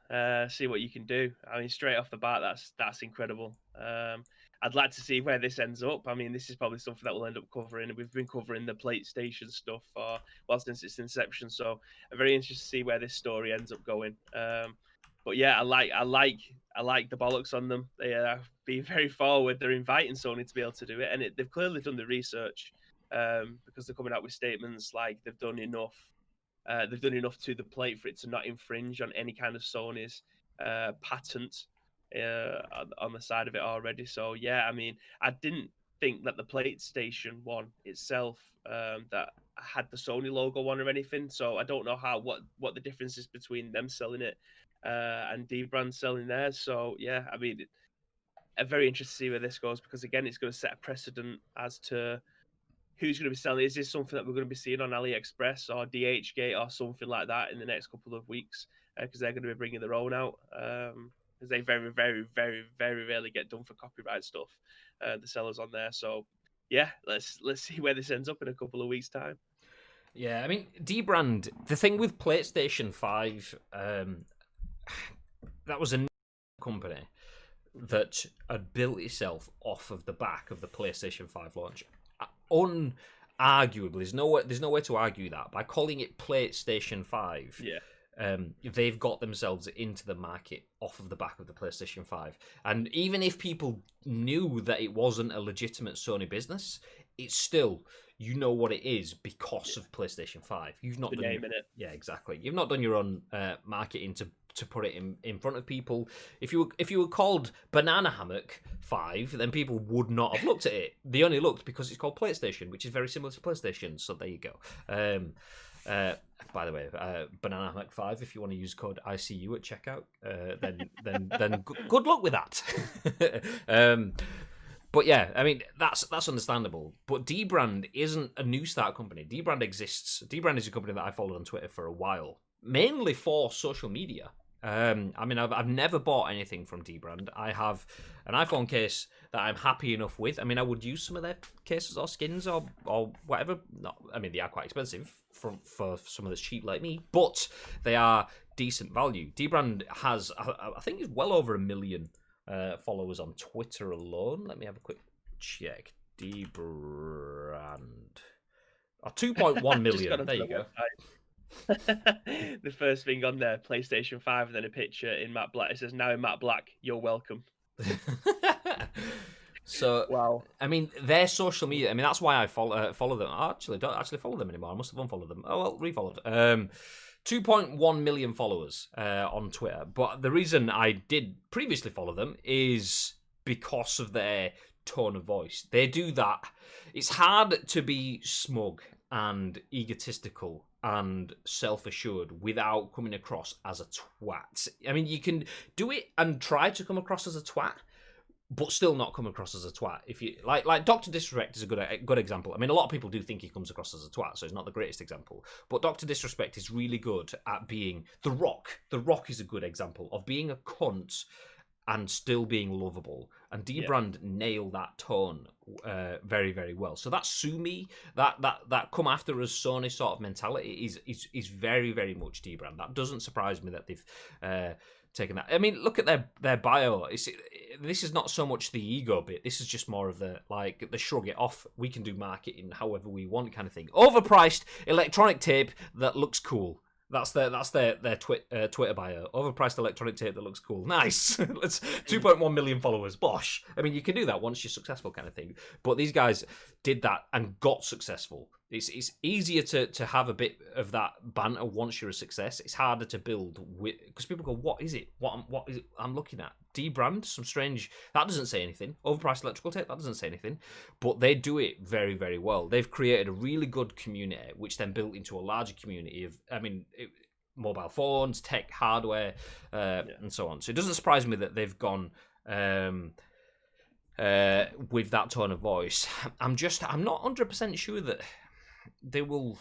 see what you can do." I mean, straight off the bat, that's incredible. I'd like to see where this ends up. I mean, this is probably something that we'll end up covering. We've been covering the PlayStation stuff since its inception, so I'm very interested to see where this story ends up going. But yeah, I like the bollocks on them. They are being very forward. They're inviting Sony to be able to do it, and they've clearly done the research, because they're coming out with statements like they've done enough. They've done enough to the plate for it to not infringe on any kind of Sony's patent on the side of it already. So yeah, I mean, I didn't think that the PlayStation one itself that had the Sony logo on or anything. So I don't know what the difference is between them selling it and Dbrand selling theirs. So yeah, I mean, I'm very interested to see where this goes, because again, it's going to set a precedent as to who's going to be selling. Is this something that we're going to be seeing on AliExpress or DHgate or something like that in the next couple of weeks? Because they're going to be bringing their own out. Because they very, very, very, very rarely get done for copyright stuff. The sellers on there. So yeah, let's see where this ends up in a couple of weeks' time. Yeah, I mean, Dbrand, the thing with PlayStation 5, that was a company that had built itself off of the back of the PlayStation 5 launch. Unarguably, there's no way to argue that. By calling it PlayStation 5, they've got themselves into the market off of the back of the PlayStation 5. And even if people knew that it wasn't a legitimate Sony business, it's still, you know what it is because of PlayStation 5. You've not the name in it. Yeah, exactly. You've not done your own marketing to put it in front of people. If you were called Banana Hammock 5, then people would not have looked at it. They only looked because it's called PlayStation, which is very similar to PlayStation. So there you go. By the way, Banana Hammock 5, if you want to use code ICU at checkout, then good luck with that. But yeah, I mean that's understandable. But Dbrand isn't a new start company. Dbrand exists. Dbrand is a company that I followed on Twitter for a while, mainly for social media. I mean, I've never bought anything from Dbrand. I have an iPhone case that I'm happy enough with. I mean, I would use some of their cases or skins or whatever. No, I mean, they are quite expensive for someone that's cheap like me, but they are decent value. Dbrand has, I think, it's well over 1 million followers on Twitter alone. Let me have a quick check. Dbrand. Oh, 2.1 million. There you go. The first thing on there, PlayStation 5, and then a picture in matte black. It says, now in matte black, you're welcome. So, wow. I mean, their social media, I mean, that's why I follow them. I actually don't actually follow them anymore. I must have unfollowed them. Oh, well, refollowed. 2.1 million followers on Twitter. But the reason I did previously follow them is because of their tone of voice. They do that. It's hard to be smug and egotistical and self-assured without coming across as a twat. I mean, you can do it and try to come across as a twat, but still not come across as a twat. If you like Dr. Disrespect is a good example. I mean, a lot of people do think he comes across as a twat, so it's not the greatest example. But Dr. Disrespect is really good at being The Rock. The Rock is a good example of being a cunt and still being lovable. And Dbrand nail that tone very, very well. So that sue me, that come after us Sony sort of mentality is very, very much Dbrand. That doesn't surprise me that they've taken that. I mean, look at their bio. This is not so much the ego bit. This is just more of the shrug it off. We can do marketing however we want kind of thing. Overpriced electronic tape that looks cool. That's their Twitter bio. Overpriced electronic tape that looks cool. Nice. Let's 2.1 million followers. Bosh. I mean, you can do that once you're successful, kind of thing. But these guys did that and got successful. It's easier to have a bit of that banter once you're a success. It's harder to build with because people go, "What is it? What is it I'm looking at?" Dbrand, some strange that doesn't say anything. Overpriced electrical tape that doesn't say anything, but they do it very, very well. They've created a really good community, which then built into a larger community of, mobile phones, tech, hardware, and so on. So it doesn't surprise me that they've gone with that tone of voice. I'm not 100% sure that they will.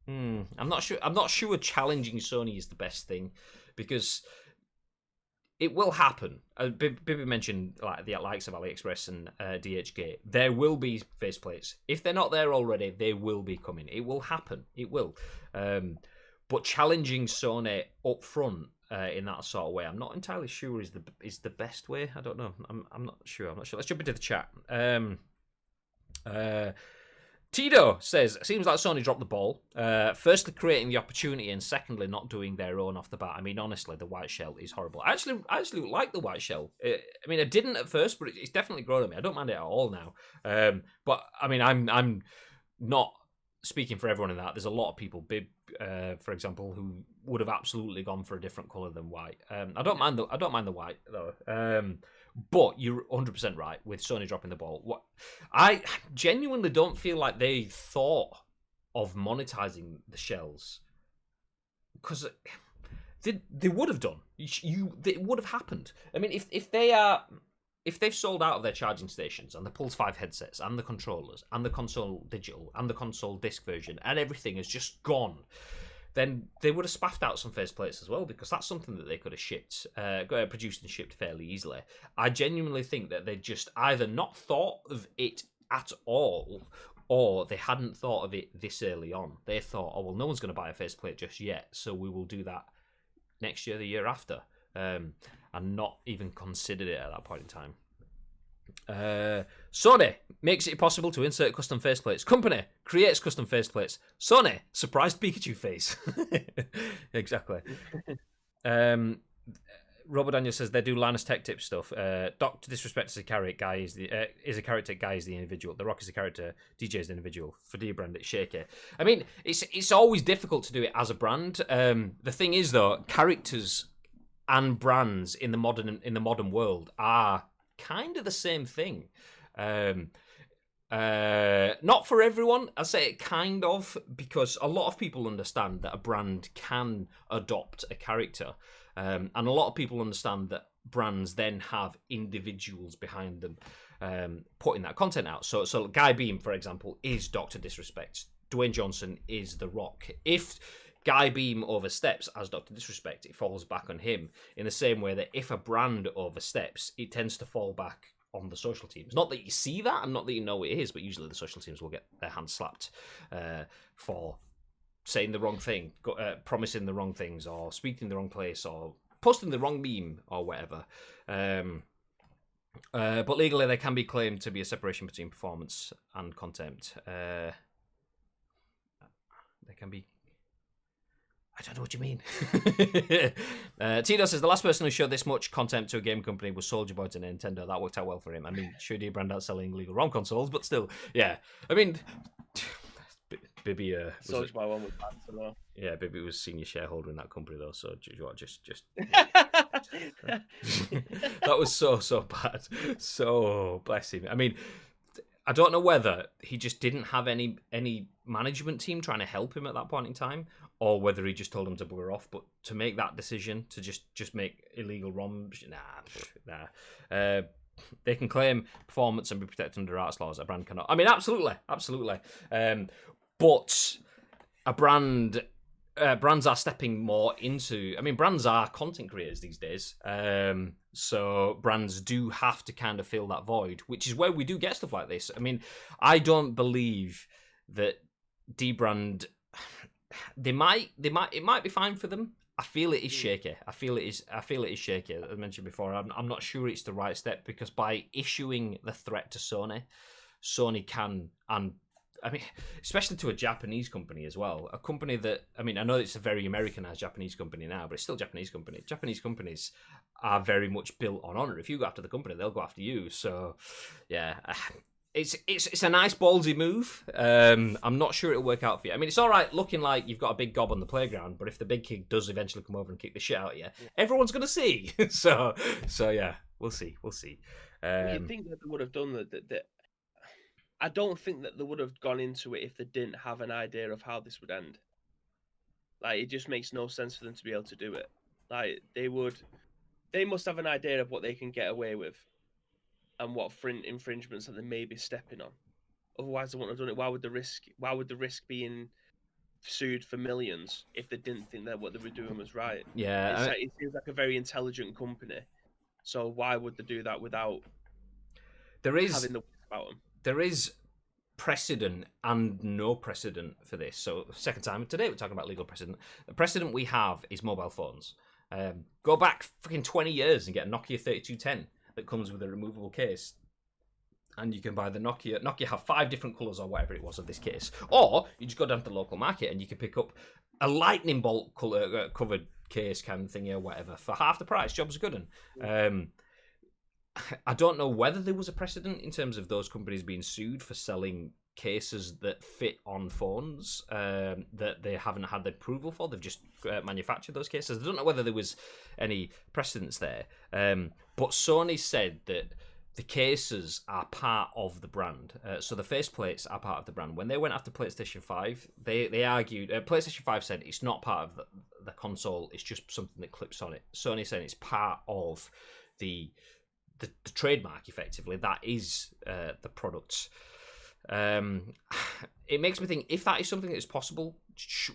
I'm not sure challenging Sony is the best thing because it will happen. Bibi mentioned like the likes of AliExpress and DHgate. There will be faceplates. If they're not there already, they will be coming. It will happen. It will. But challenging Sony up front in that sort of way, I'm not entirely sure is the best way. I don't know. I'm not sure. Let's jump into the chat. Tito says, seems like Sony dropped the ball. Firstly, creating the opportunity, and secondly, not doing their own off the bat. I mean, honestly, the white shell is horrible. I actually like the white shell. I mean, I didn't at first, but it's definitely grown on me. I don't mind it at all now. But I mean, I'm not speaking for everyone in that. There's a lot of people, Bib, for example, who would have absolutely gone for a different color than white. I don't mind the white though. But you're 100% right with Sony dropping the ball. I genuinely don't feel like they thought of monetizing the shells because they would have done. It would have happened. I mean, if they've sold out of their charging stations and the Pulse 5 headsets and the controllers and the console digital and the console disc version and everything has just gone, then they would have spaffed out some faceplates as well because that's something that they could have shipped, produced and shipped fairly easily. I genuinely think that they just either not thought of it at all or they hadn't thought of it this early on. They thought, oh, well, no one's going to buy a faceplate just yet, so we will do that next year, the year after, and not even considered it at that point in time. Sony makes it possible to insert custom faceplates. Company creates custom faceplates. Sony surprised Pikachu face. Exactly. Robert Daniel says they do Linus Tech Tip stuff. Dr. Disrespect is a character guy. Is a character guy is the individual. The Rock is a character. DJ is the individual. For Dbrand, it's Shaker. I mean, it's always difficult to do it as a brand. The thing is though, characters and brands in the modern world are kind of the same thing. Not for everyone. I say it kind of because a lot of people understand that a brand can adopt a character, and a lot of people understand that brands then have individuals behind them. putting that content out. So Guy Beam, for example, is Dr. Disrespect. Dwayne Johnson is The Rock. If Guy Beam oversteps as Dr. Disrespect, it falls back on him in the same way that if a brand oversteps, it tends to fall back on the social teams. Not that you see that, and not that you know it is, but usually the social teams will get their hands slapped for saying the wrong thing, promising the wrong things, or speaking in the wrong place, or posting the wrong meme, or whatever. But legally, they can be claimed to be a separation between performance and content. They can be. I don't know what you mean. Tito says the last person who showed this much content to a game company was Soulja Boy to Nintendo. That worked out well for him. I mean, sure, he brand out selling legal ROM consoles, but still, yeah. I mean, Bibby. Soulja Boy one was bad, so no. Yeah, Bibby was senior shareholder in that company though, so just. That was so bad. So bless him. I mean, I don't know whether he just didn't have any management team trying to help him at that point in time, or whether he just told him to bugger off. But to make that decision to just make illegal ROMs, nah. They can claim performance and be protected under arts laws. A brand cannot. I mean, absolutely. But a brand. Brands are stepping more into. I mean, brands are content creators these days, so brands do have to kind of fill that void, which is where we do get stuff like this. I mean, I don't believe that dbrand. It might be fine for them. I feel it is shaky. I feel it is shaky. As I mentioned before, I'm not sure it's the right step, because by issuing the threat to Sony can, and I mean, especially to a Japanese company as well. A company that, I mean, I know it's a very Americanized Japanese company now, but it's still a Japanese company. Japanese companies are very much built on honor. If you go after the company, they'll go after you. So, yeah, it's a nice ballsy move. I'm not sure it'll work out for you. I mean, it's all right looking like you've got a big gob on the playground, but if the big kid does eventually come over and kick the shit out of you, everyone's going to see. so yeah, we'll see. You'd think that they would have done that. I don't think that they would have gone into it if they didn't have an idea of how this would end. Like, it just makes no sense for them to be able to do it. Like, they must have an idea of what they can get away with and what infringements that they may be stepping on. Otherwise, they wouldn't have done it. Why would the risk being sued for millions if they didn't think that what they were doing was right? Yeah, it seems like a very intelligent company. So why would they do that without having the about them? There is precedent and no precedent for this. So, second time today we're talking about legal precedent. The precedent we have is mobile phones. Go back fucking 20 years and get a Nokia 3210 that comes with a removable case, and you can buy the Nokia. Nokia have 5 different colours or whatever it was of this case, or you just go down to the local market and you can pick up a lightning bolt colour covered case kind of thingy or whatever for half the price. Job's a good one. I don't know whether there was a precedent in terms of those companies being sued for selling cases that fit on phones that they haven't had the approval for. They've just manufactured those cases. I don't know whether there was any precedence there. But Sony said that the cases are part of the brand. So the faceplates are part of the brand. When they went after PlayStation 5, they argued... PlayStation 5 said it's not part of the console, it's just something that clips on it. Sony said it's part of the trademark, effectively. That is the product. It makes me think, if that is something that is possible,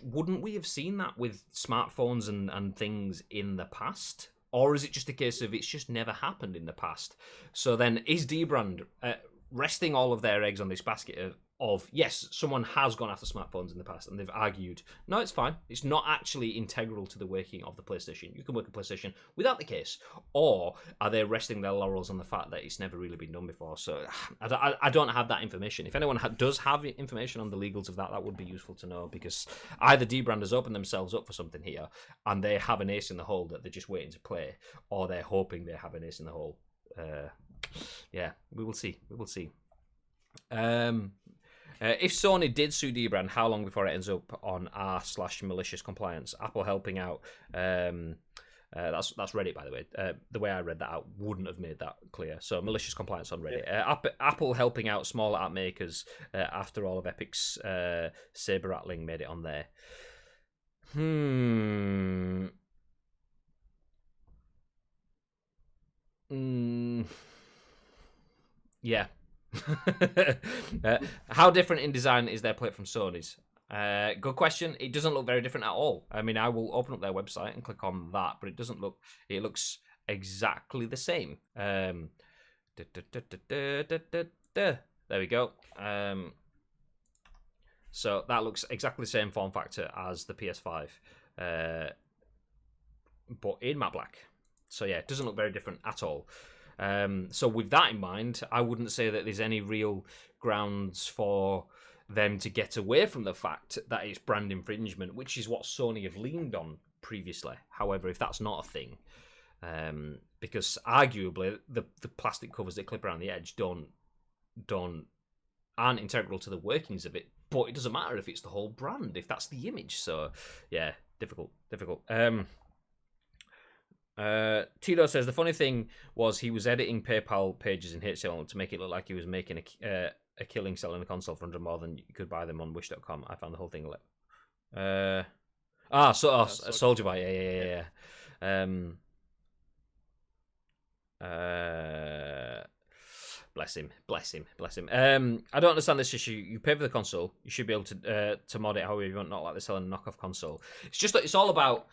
wouldn't we have seen that with smartphones and things in the past? Or is it just a case of it's just never happened in the past? So then, is dbrand resting all of their eggs on this basket of yes, someone has gone after smartphones in the past and they've argued, no, it's fine. It's not actually integral to the working of the PlayStation. You can work a PlayStation without the case. Or are they resting their laurels on the fact that it's never really been done before? So I don't have that information. If anyone does have information on the legals of that, that would be useful to know, because either dbrand has opened themselves up for something here and they have an ace in the hole that they're just waiting to play, or they're hoping they have an ace in the hole. Yeah, we will see. If Sony did sue dbrand, how long before it ends up on r/malicious compliance? Apple helping out. That's Reddit, by the way. The way I read that out wouldn't have made that clear. So malicious compliance on Reddit. Apple helping out small app makers after all of Epic's saber rattling made it on there. Yeah. How different in design is their plate from Sony's? Good question. It doesn't look very different at all. I mean, I will open up their website and click on that, but it doesn't look. It looks exactly the same. There we go. So that looks exactly the same form factor as the PS5, but in matte black. So yeah, it doesn't look very different at all. So with that in mind, I wouldn't say that there's any real grounds for them to get away from the fact that it's brand infringement, which is what Sony have leaned on previously. However, if that's not a thing, because arguably the plastic covers that clip around the edge aren't integral to the workings of it, but it doesn't matter if it's the whole brand, if that's the image. So yeah, difficult. Tito says the funny thing was he was editing PayPal pages in HTML to make it look like he was making a killing selling a console for 100 more than you could buy them on Wish.com. I found the whole thing Soldier Boy, yeah. Bless him. I don't understand this issue. You pay for the console, you should be able to mod it however you want, not like they're selling a knockoff console. It's just that it's all about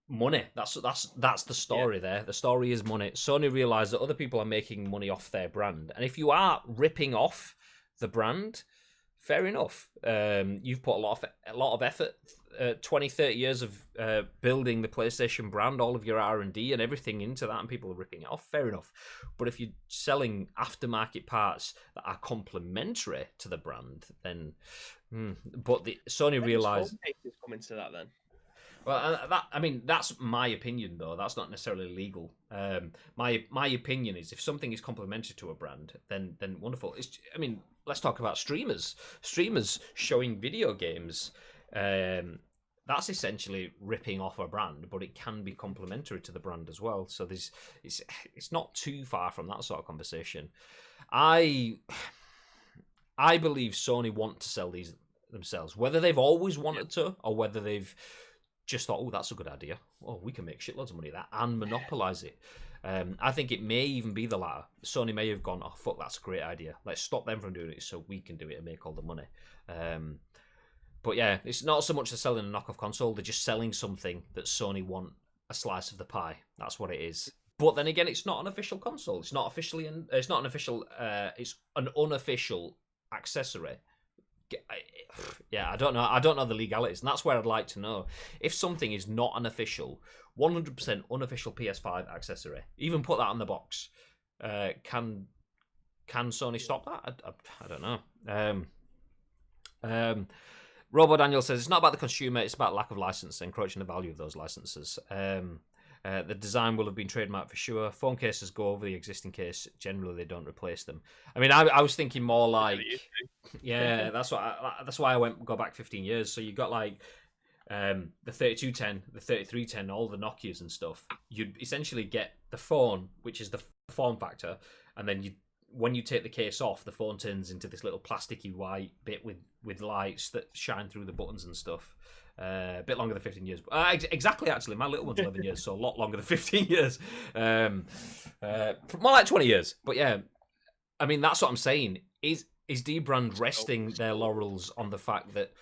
money. That's the story there. The story is money. Sony realised that other people are making money off their brand, and if you are ripping off the brand, fair enough. You've put a lot of effort, 20, 30 years of building the PlayStation brand, all of your R&D and everything into that, and people are ripping it off. Fair enough. But if you're selling aftermarket parts that are complementary to the brand, then but the Sony realised come into that then. Well, that's my opinion, though. That's not necessarily legal. My opinion is if something is complementary to a brand, then wonderful. Let's talk about streamers. Streamers showing video games. That's essentially ripping off a brand, but it can be complementary to the brand as well. So it's not too far from that sort of conversation. I believe Sony want to sell these themselves, whether they've always wanted to or whether they've just thought, oh, that's a good idea. Oh, we can make shitloads of money of that and monopolize it. I think it may even be the latter. Sony may have gone, oh, fuck, that's a great idea. Let's stop them from doing it so we can do it and make all the money. But yeah, it's not so much they're selling a knockoff console. They're just selling something that Sony want a slice of the pie. That's what it is. But then again, it's not an official console. It's not officially. It's not an official. It's an unofficial accessory. Yeah, I don't know the legalities, and that's where I'd like to know if something is not an official, 100% unofficial PS5 accessory. Even put that on the box. Can Sony stop that? I don't know. Robo Daniel says it's not about the consumer; it's about lack of license, encroaching the value of those licenses. The design will have been trademarked for sure. Phone cases go over the existing case. Generally, they don't replace them. I mean, I was thinking more like, yeah, that's why I go back 15 years. So you got like the 3210, the 3310, all the Nokias and stuff. You'd essentially get the phone, which is the form factor, and then when you take the case off, the phone turns into this little plasticky white bit with lights that shine through the buttons and stuff. A bit longer than 15 years. Exactly, actually. My little one's 11 years, so a lot longer than 15 years. More like 20 years. But yeah, I mean, that's what I'm saying. Is D-Brand resting their laurels on the fact that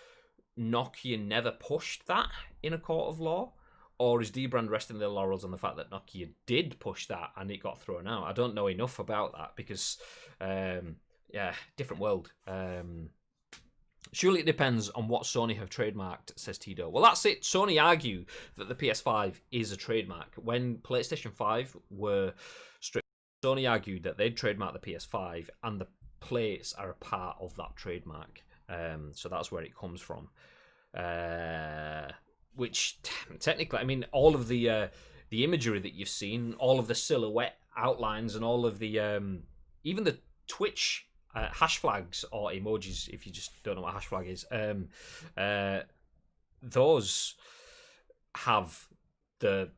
Nokia never pushed that in a court of law? Or is D-Brand resting their laurels on the fact that Nokia did push that and it got thrown out? I don't know enough about that because, different world. Surely it depends on what Sony have trademarked, says Tito. Well, that's it. Sony argue that the PS5 is a trademark. When PlayStation 5 were stripped, Sony argued that they'd trademark the PS5 and the plates are a part of that trademark. So that's where it comes from. Which technically, I mean, all of the imagery that you've seen, all of the silhouette outlines and all of the even the Twitch hash flags or emojis, if you just don't know what a hash flag is, those have the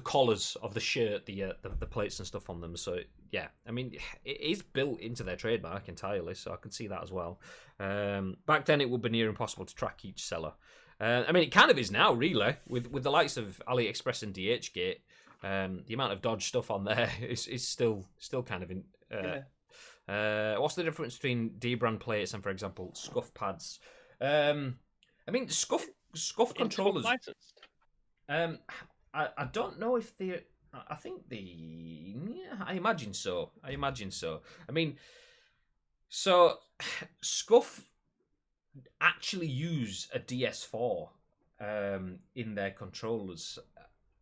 collars of the shirt, the plates and stuff on them. So yeah, I mean, it is built into their trademark entirely, so I can see that as well. Back then, it would be near impossible to track each seller. I mean, it kind of is now, really, with the likes of AliExpress and DHgate. The amount of dodge stuff on there is still kind of What's the difference between D-brand plates and, for example, scuff pads? I mean, scuff controllers. Licensed? I don't know if they. I think the. Yeah, I imagine so. I mean, so Scuff actually use a DS4 in their controllers.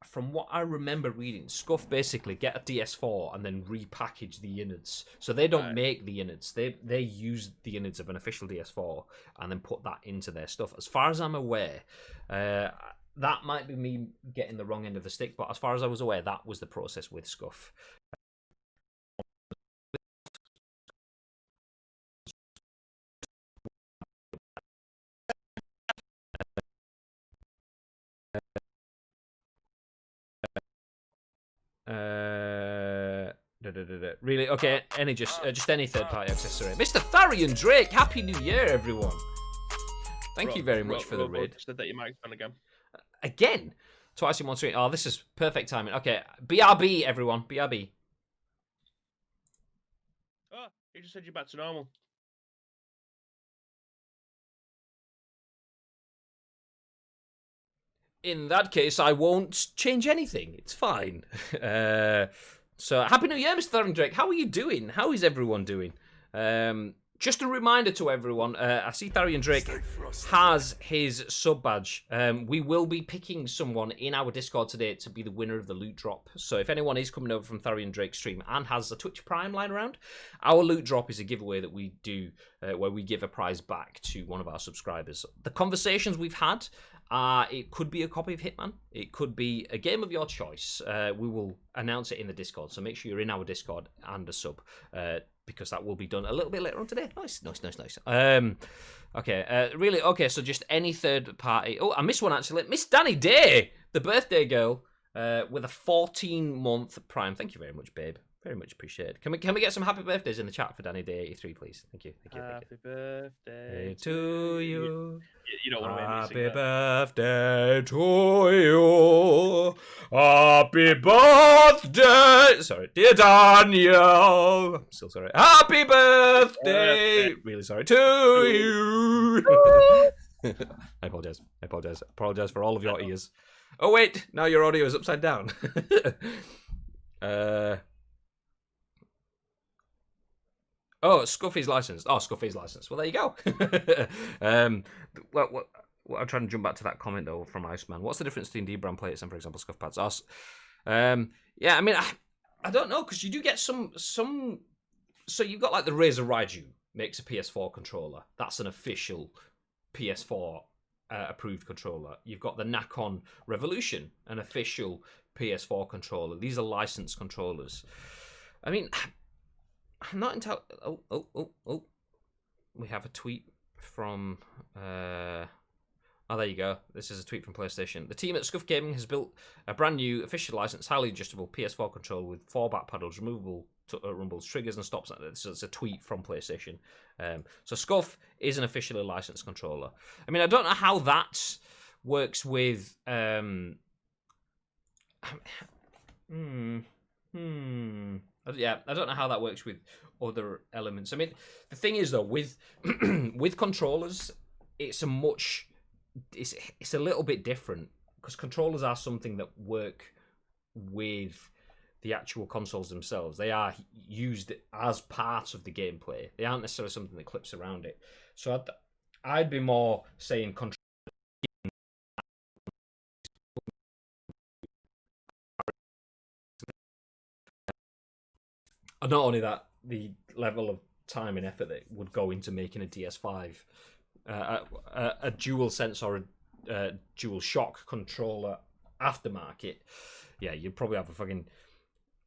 From what I remember reading, Scuff basically get a DS4 and then repackage the innards. So they don't make the innards. They use the innards of an official DS4 and then put that into their stuff. As far as I'm aware, that might be me getting the wrong end of the stick, but as far as I was aware, that was the process with Scuff. Really? Okay, just any third-party accessory. Mr. Tharian Drake, Happy New Year, everyone. Thank you very much for the raid. Said that you might come again. Again? Twice in one stream. Oh, this is perfect timing. Okay, BRB, everyone. BRB. Oh, he just said you're back to normal. In that case, I won't change anything. It's fine. So, Happy New Year, Mr. Tharian Drake. How are you doing? How is everyone doing? Just a reminder to everyone, I see Tharian Drake has his sub badge. We will be picking someone in our Discord today to be the winner of the loot drop. So if anyone is coming over from Tharian Drake's stream and has a Twitch Prime lying around, our loot drop is a giveaway that we do where we give a prize back to one of our subscribers. The conversations we've had, it could be a copy of Hitman. It could be a game of your choice. We will announce it in the Discord, so make sure you're in our Discord and a sub. Because that will be done a little bit later on today. Nice. Okay, really, okay, so just any third party. Oh, I missed one actually. Miss Danny Day, the birthday girl, with a 14-month prime. Thank you very much, babe. Very much appreciated. Can we get some happy birthdays in the chat for Danny Day 83, please? Thank you. Happy birthday to you. You don't want to Happy birthday to you. Happy birthday. Sorry, dear Daniel. I'm still sorry. Happy birthday. Really sorry to you. I apologize. I apologize for all of your ears. Oh wait, now your audio is upside down. Oh, Scuffy's licensed. Oh, Scuffy's licensed. Well, there you go. What I'm trying to jump back to that comment though from Iceman. What's the difference between D-brand plates and, for example, scuff pads? Yeah, I mean, I don't know because you do get some. So you've got like the Razer Raiju makes a PS4 controller. That's an official PS4 approved controller. You've got the Nakon Revolution, an official PS4 controller. These are licensed controllers. I mean, I'm not entirely. Oh! We have a tweet from. Oh, there you go. This is a tweet from PlayStation. The team at Scuff Gaming has built a brand new, official licensed, highly adjustable PS4 controller with 4 back paddles, removable rumbles, triggers, and stops. So it's a tweet from PlayStation. So Scuff is an officially licensed controller. I mean, I don't know how that works with. Yeah, I don't know how that works with other elements. I mean, the thing is though, with with controllers, it's a little bit different because controllers are something that work with the actual consoles themselves. They are used as part of the gameplay. They aren't necessarily something that clips around it. So I'd be more saying control. Not only that, the level of time and effort that would go into making a DS5 a dual sense or a dual shock controller aftermarket. Yeah, you'd probably have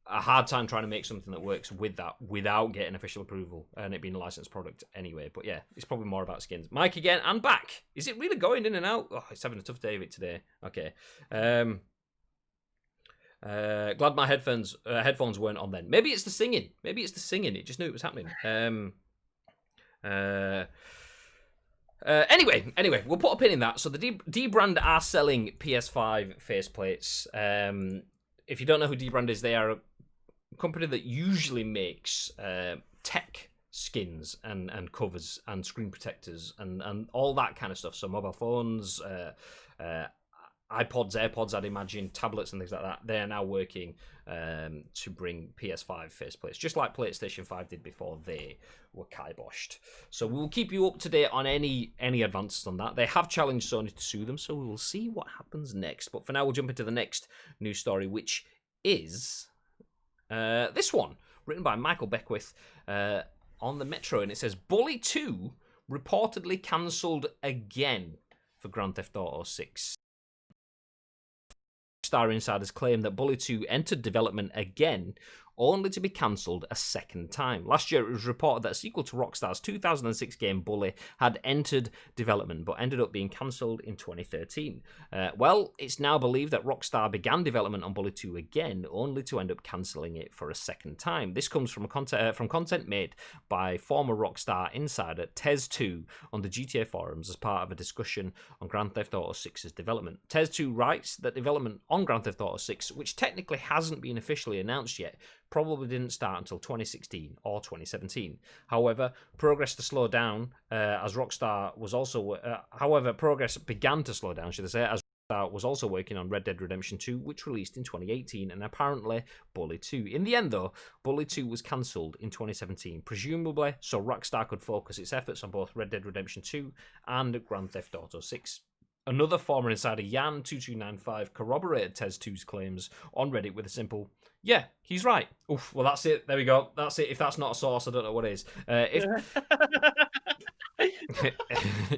a hard time trying to make something that works with that without getting official approval and it being a licensed product anyway. But yeah, it's probably more about skins. Mike again and back. Is it really going in and out? Oh, it's having a tough day of it today. Okay. Glad my headphones weren't on then. Maybe it's the singing. It just knew it was happening. Anyway, we'll put a pin in that. So the D-brand are selling PS5 faceplates. If you don't know who D-brand is, they are company that usually makes tech skins and covers and screen protectors and all that kind of stuff. So mobile phones, iPods, AirPods, I'd imagine, tablets and things like that. They are now working to bring PS5 faceplates, just like PlayStation 5 did before they were kiboshed. So we will keep you up to date on any advances on that. They have challenged Sony to sue them, so we will see what happens next. But for now, we'll jump into the next news story, which is this one, written by Michael Beckwith on the Metro, and it says, Bully 2 reportedly cancelled again for Grand Theft Auto 6. Rockstar insiders claim that Bully 2 entered development again, only to be cancelled a second time. Last year, it was reported that a sequel to Rockstar's 2006 game Bully had entered development, but ended up being cancelled in 2013. Well, it's now believed that Rockstar began development on Bully 2 again, only to end up cancelling it for a second time. This comes from content made by former Rockstar insider Tez2 on the GTA forums as part of a discussion on Grand Theft Auto 6's development. Tez2 writes that development on Grand Theft Auto 6, which technically hasn't been officially announced yet, probably didn't start until 2016 or 2017. However, progress began to slow down, as Rockstar was also working on Red Dead Redemption 2, which released in 2018, and apparently Bully 2. In the end, though, Bully 2 was cancelled in 2017, presumably so Rockstar could focus its efforts on both Red Dead Redemption 2 and Grand Theft Auto 6. Another former insider, Yan2295, corroborated Tez2's claims on Reddit with a simple, "Yeah, he's right." Oof, well, that's it. There we go. That's it. If that's not a source, I don't know what is.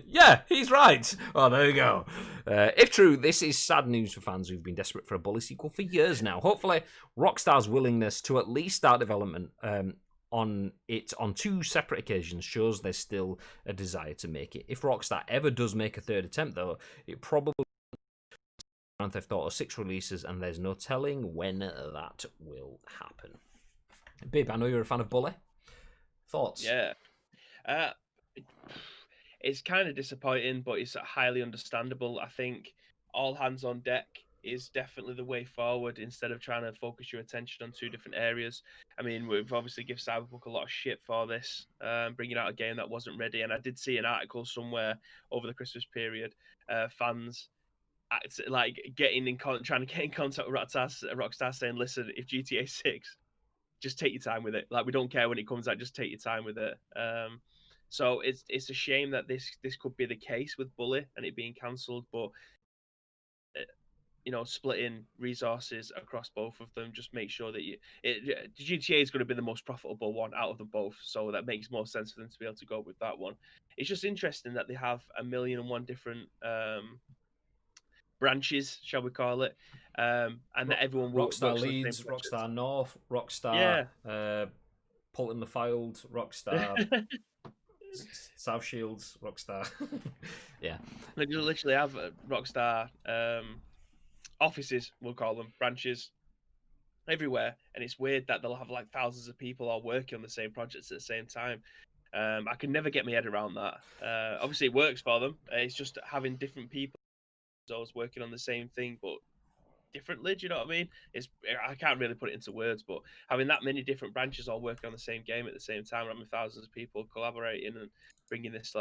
Yeah, he's right. Oh, there we go. If true, this is sad news for fans who've been desperate for a Bully sequel for years now. Hopefully, Rockstar's willingness to at least start development on it on two separate occasions shows there's still a desire to make it. If Rockstar ever does make a third attempt, though, it probably Grand Theft Auto 6 releases, and there's no telling when that will happen. Bib, I know you're a fan of Bully. Thoughts? Yeah. It's kind of disappointing, but it's highly understandable. I think all hands on deck is definitely the way forward instead of trying to focus your attention on two different areas. I mean, we've obviously given Cyberpunk a lot of shit for this, bringing out a game that wasn't ready. And I did see an article somewhere over the Christmas period, fans like trying to get in contact with Rockstar saying, listen, if GTA 6, just take your time with it. Like, we don't care when it comes out, just take your time with it. So it's a shame that this could be the case with Bully and it being cancelled, but splitting resources across both of them, just make sure that GTA is going to be the most profitable one out of them both, so that makes more sense for them to be able to go with that one. It's just interesting that they have 1,000,001 different branches, shall we call it, and that everyone Rockstar Leeds, Rockstar North, Rockstar Pulton the Filed, Rockstar South Shields, Rockstar. Yeah, they just literally have Rockstar offices, we'll call them, branches everywhere, and it's weird that they'll have like thousands of people all working on the same projects at the same time. I can never get my head around that. Obviously it works for them, it's just having different people working on the same thing but differently. Do you know what I mean? I can't really put it into words, but having that many different branches all working on the same game at the same time, having thousands of people collaborating and bringing this,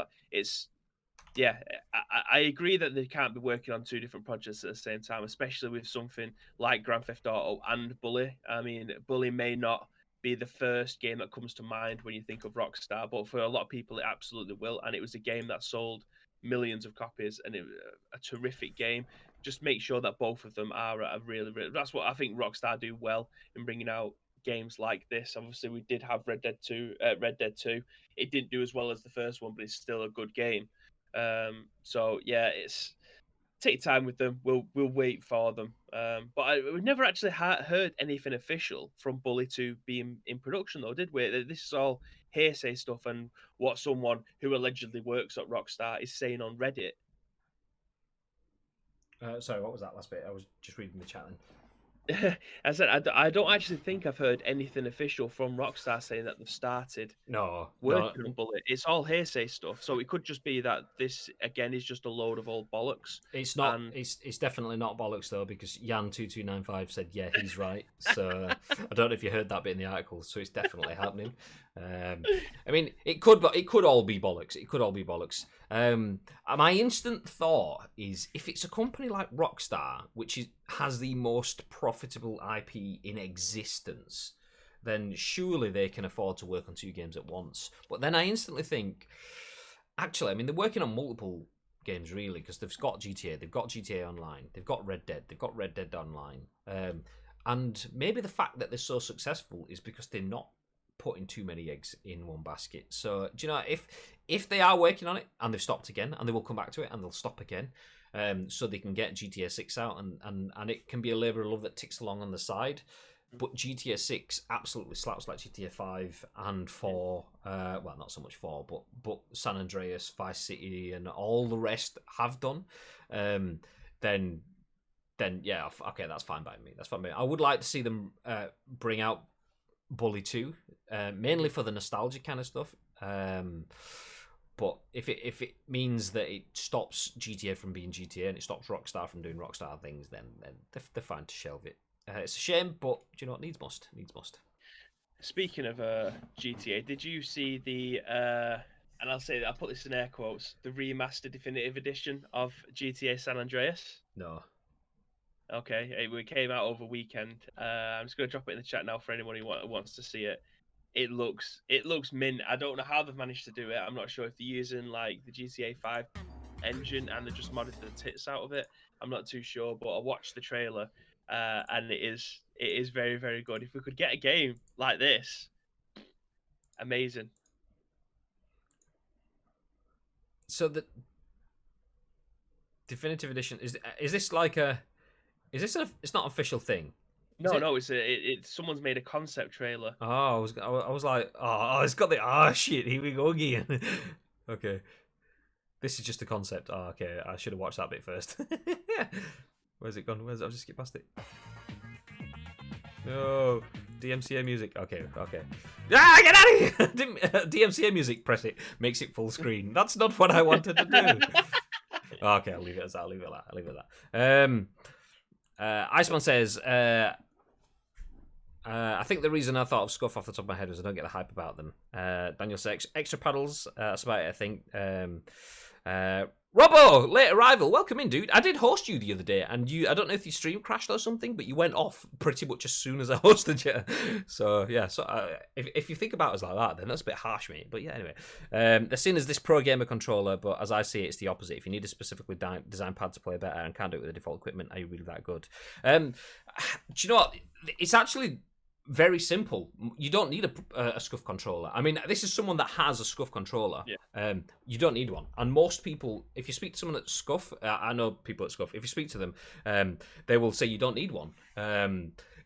I agree that they can't be working on two different projects at the same time, especially with something like Grand Theft Auto and Bully. I mean, Bully may not be the first game that comes to mind when you think of Rockstar, but for a lot of people, it absolutely will. And it was a game that sold millions of copies, and it was a terrific game. Just make sure that both of them are a really, really. That's what I think Rockstar do well in bringing out games like this. Obviously, we did have Red Dead 2. It didn't do as well as the first one, but it's still a good game. So yeah, it's take time with them. We'll wait for them. But we've never actually heard anything official from Bully 2 being in production, though, did we? This is all hearsay stuff and what someone who allegedly works at Rockstar is saying on Reddit. Sorry, what was that last bit? I was just reading the chat then. I said I don't actually think I've heard anything official from Rockstar saying that they've started No, no, working on Bullet. It's all hearsay stuff, so it could just be that this again is just a load of old bollocks. it's not. And It's definitely not bollocks though, because Yan2295 said, "Yeah, he's right." So I don't know if you heard that bit in the article. So it's definitely happening. I mean, it could all be bollocks. It could all be bollocks. My instant thought is, if it's a company like Rockstar, which has the most profitable IP in existence, then surely they can afford to work on 2 games at once. But then I instantly think, actually, I mean, they're working on multiple games really, because they've got GTA, they've got GTA Online, they've got Red Dead, they've got Red Dead Online, and maybe the fact that they're so successful is because they're not putting too many eggs in one basket. So do you know, if they are working on it and they've stopped again, and they will come back to it and they'll stop again, so they can get GTA 6 out, and it can be a labour of love that ticks along on the side. But GTA 6 absolutely slaps like GTA 5 and 4. Well, not so much 4, but San Andreas, Vice City, and all the rest have done. Then yeah, okay, that's fine by me. That's fine by me. I would like to see them bring out Bully 2, mainly for the nostalgia kind of stuff. But if it means that it stops GTA from being GTA and it stops Rockstar from doing Rockstar things, then they're fine to shelve it. It's a shame, but do you know what? Needs must. Needs must. speaking of GTA, did you see the and I'll say that I'll put this in air quotes, the remastered definitive edition of GTA San Andreas? No. Okay, it came out over weekend. I'm just gonna drop it in the chat now for anyone who wants to see it. It looks mint. I don't know how they've managed to do it. I'm not sure if they're using like the GTA 5 engine and they're just modded the tits out of it. I'm not too sure, but I watched the trailer, and it is very, very good. If we could get a game like this, amazing. So the definitive edition is this like a it's not an official thing. No, it's someone's made a concept trailer. Oh, I was like, oh, it's got the shit. Here we go again. Okay, this is just a concept. Oh, okay, I should have watched that bit first. Where's it gone? I've just skipped past it. No, DMCA music. Okay. Get out of here! DMCA music. Press it. Makes it full screen. That's not what I wanted to do. Okay, I'll leave it as that. I'll leave it at that. Iceman says, I think the reason I thought of Scuff off the top of my head was I don't get the hype about them. Daniel says, extra paddles. That's about it, I think. Robbo, late arrival. Welcome in, dude. I did host you the other day, and I don't know if your stream crashed or something, but you went off pretty much as soon as I hosted you. So, yeah, if you think about us like that, then that's a bit harsh, mate. But, yeah, anyway. They're seen as this pro gamer controller, but as I see it, it's the opposite. If you need a specifically designed pad to play better and can't do it with the default equipment, are you really that good? Do you know what? It's actually very simple. You don't need a Scuff controller. I mean, this is someone that has a Scuff controller. Yeah. You don't need one. And most people, if you speak to someone at Scuff, I know people at Scuff, if you speak to them, they will say you don't need one.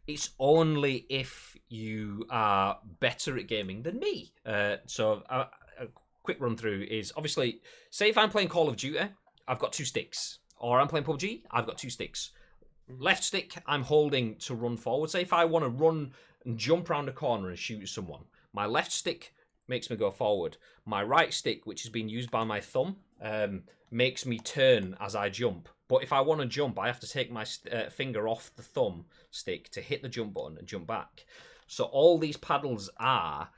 It's only if you are better at gaming than me. So a quick run through is, obviously, say if I'm playing Call of Duty, I've got 2 sticks. Or I'm playing PUBG, I've got 2 sticks. Left stick, I'm holding to run forward. Say if I want to run and jump around a corner and shoot someone, my left stick makes me go forward. My right stick, which is being used by my thumb, makes me turn as I jump. But if I want to jump, I have to take my finger off the thumb stick to hit the jump button and jump back. So all these paddles are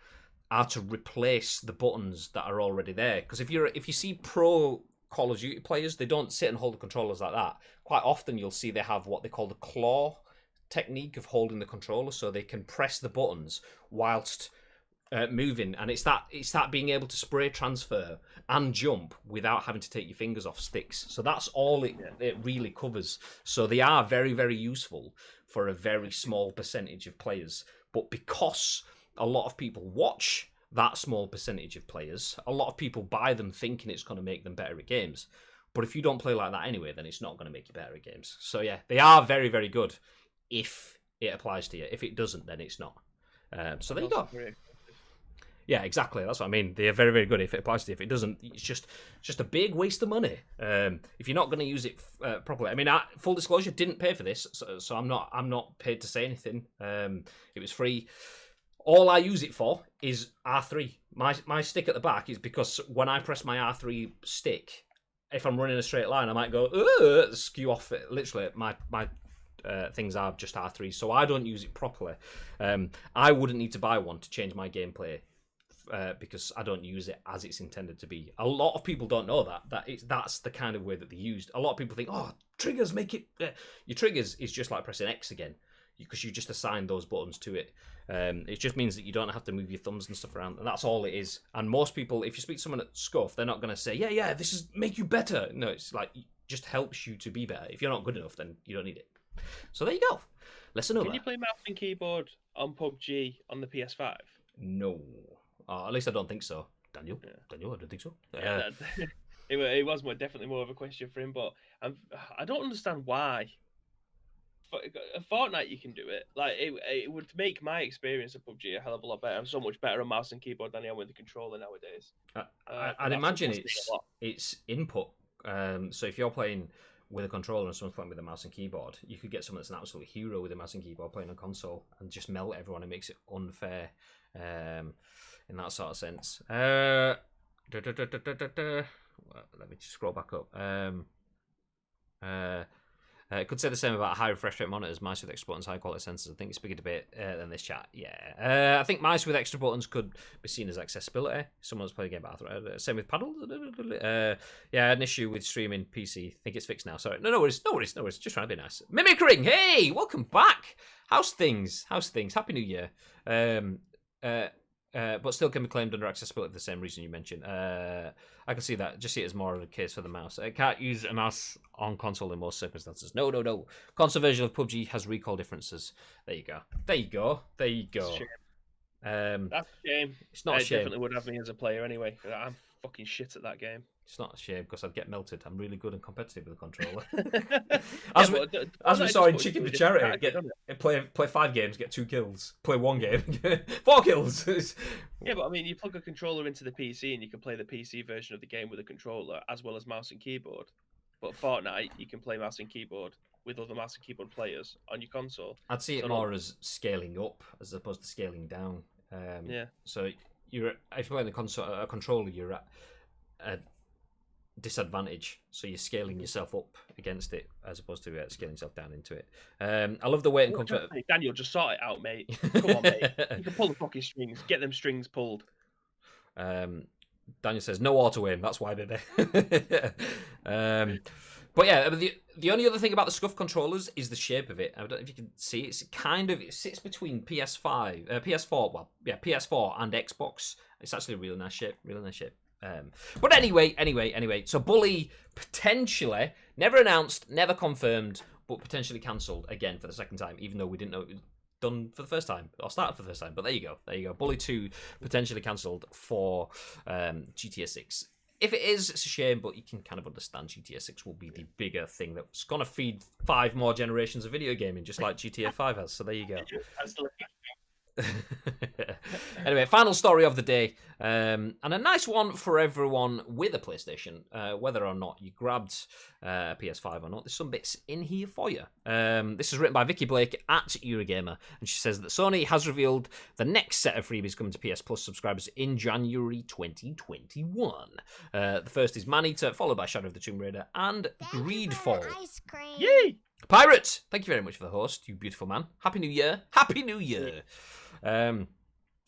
to replace the buttons that are already there. Because if you see pro Call of Duty players, they don't sit and hold the controllers like that. Quite often you'll see they have what they call the claw technique of holding the controller, so they can press the buttons whilst moving, and it's that being able to spray transfer and jump without having to take your fingers off sticks. So that's all it really covers. So they are very, very useful for a very small percentage of players. But because a lot of people watch that small percentage of players, a lot of people buy them thinking it's going to make them better at games. But if you don't play like that anyway, then it's not going to make you better at games. So yeah, they are very, very good if it applies to you. If it doesn't, then it's not. So there you go. Yeah, exactly. That's what I mean. They're very, very good if it applies to you. If it doesn't, it's just a big waste of money. If you're not going to use it properly. I mean, full disclosure, didn't pay for this, so I'm not paid to say anything. It was free. All I use it for is R3. My stick at the back is because when I press my R3 stick, if I'm running a straight line, I might go skew off it. Literally, my things are just R3, so I don't use it properly. I wouldn't need to buy one to change my gameplay because I don't use it as it's intended to be. A lot of people don't know that's the kind of way that they used. A lot of people think, triggers make it. Your triggers is just like pressing X again because you just assign those buttons to it. It just means that you don't have to move your thumbs and stuff around, and that's all it is. And most people, if you speak to someone at Scuff, they're not going to say, yeah, this is make you better. No, it's like it just helps you to be better. If you're not good enough, then you don't need it. So there you go. Listen over. Can you play mouse and keyboard on PUBG on the PS5? No. At least I don't think so. Daniel, I don't think so. Yeah, it was definitely more of a question for him, but I don't understand why. For Fortnite, you can do it. Like it would make my experience of PUBG a hell of a lot better. I'm so much better on mouse and keyboard than I am with the controller nowadays. I'd imagine it's input. So if you're playing with a controller and someone's playing with a mouse and keyboard, you could get someone that's an absolute hero with a mouse and keyboard playing on console and just melt everyone. It makes it unfair in that sort of sense. Let me just scroll back up. I could say the same about high refresh rate monitors, mice with extra buttons, high quality sensors. I think it's bigger debate than this chat. Yeah, I think mice with extra buttons could be seen as accessibility. Someone's playing a game about same with paddles. Yeah, I had an issue with streaming PC. I think it's fixed now. Sorry, no worries. Just trying to be nice. Mimicking, hey, welcome back. How's things? Happy New Year. But still can be claimed under accessibility for the same reason you mentioned. I can see that. Just see it as more of a case for the mouse. I can't use a mouse on console in most circumstances. No. Console version of PUBG has recall differences. There you go. That's a shame. It's not a shame. It definitely would have me as a player anyway. I'm fucking shit at that game. It's not a shame because I'd get melted. I'm really good and competitive with a controller. as we saw in Chicken for Charity, play 5 games, get 2 kills. Play 1 game, get 4 kills. Yeah, but I mean, you plug a controller into the PC and you can play the PC version of the game with a controller as well as mouse and keyboard. But Fortnite, you can play mouse and keyboard with other mouse and keyboard players on your console. I'd see it more as scaling up as opposed to scaling down. So if you're playing a controller, you're at a disadvantage, so you're scaling yourself up against it as opposed to scaling yourself down into it. I love the weight and comfort. Daniel, just sort it out, mate. Come on, mate. You can pull the fucking strings. Get them strings pulled. Daniel says no auto aim. That's why they're there. But yeah, the only other thing about the Scuff controllers is the shape of it. I don't know if you can see. It sits between PS4 and Xbox. It's actually a really nice shape. But anyway, so Bully potentially, never announced, never confirmed, but potentially cancelled again for the second time, even though we didn't know it was done for the first time, or started for the first time. But there you go. Bully 2 potentially cancelled for GTA 6. If it is, it's a shame, but you can kind of understand GTA 6 will be the bigger thing that's going to feed 5 more generations of video gaming, just like GTA 5 has. So there you go. Anyway, final story of the day, and a nice one for everyone with a PlayStation, whether or not you grabbed a PS5 or not. There's some bits in here for you. This is written by Vikki Blake at Eurogamer, and she says that Sony has revealed the next set of freebies coming to PS Plus subscribers in January 2021. The first is Man-Eater, followed by Shadow of the Tomb Raider and Greedfall. Yay! Pirate, thank you very much for the host, you beautiful man. Happy New Year.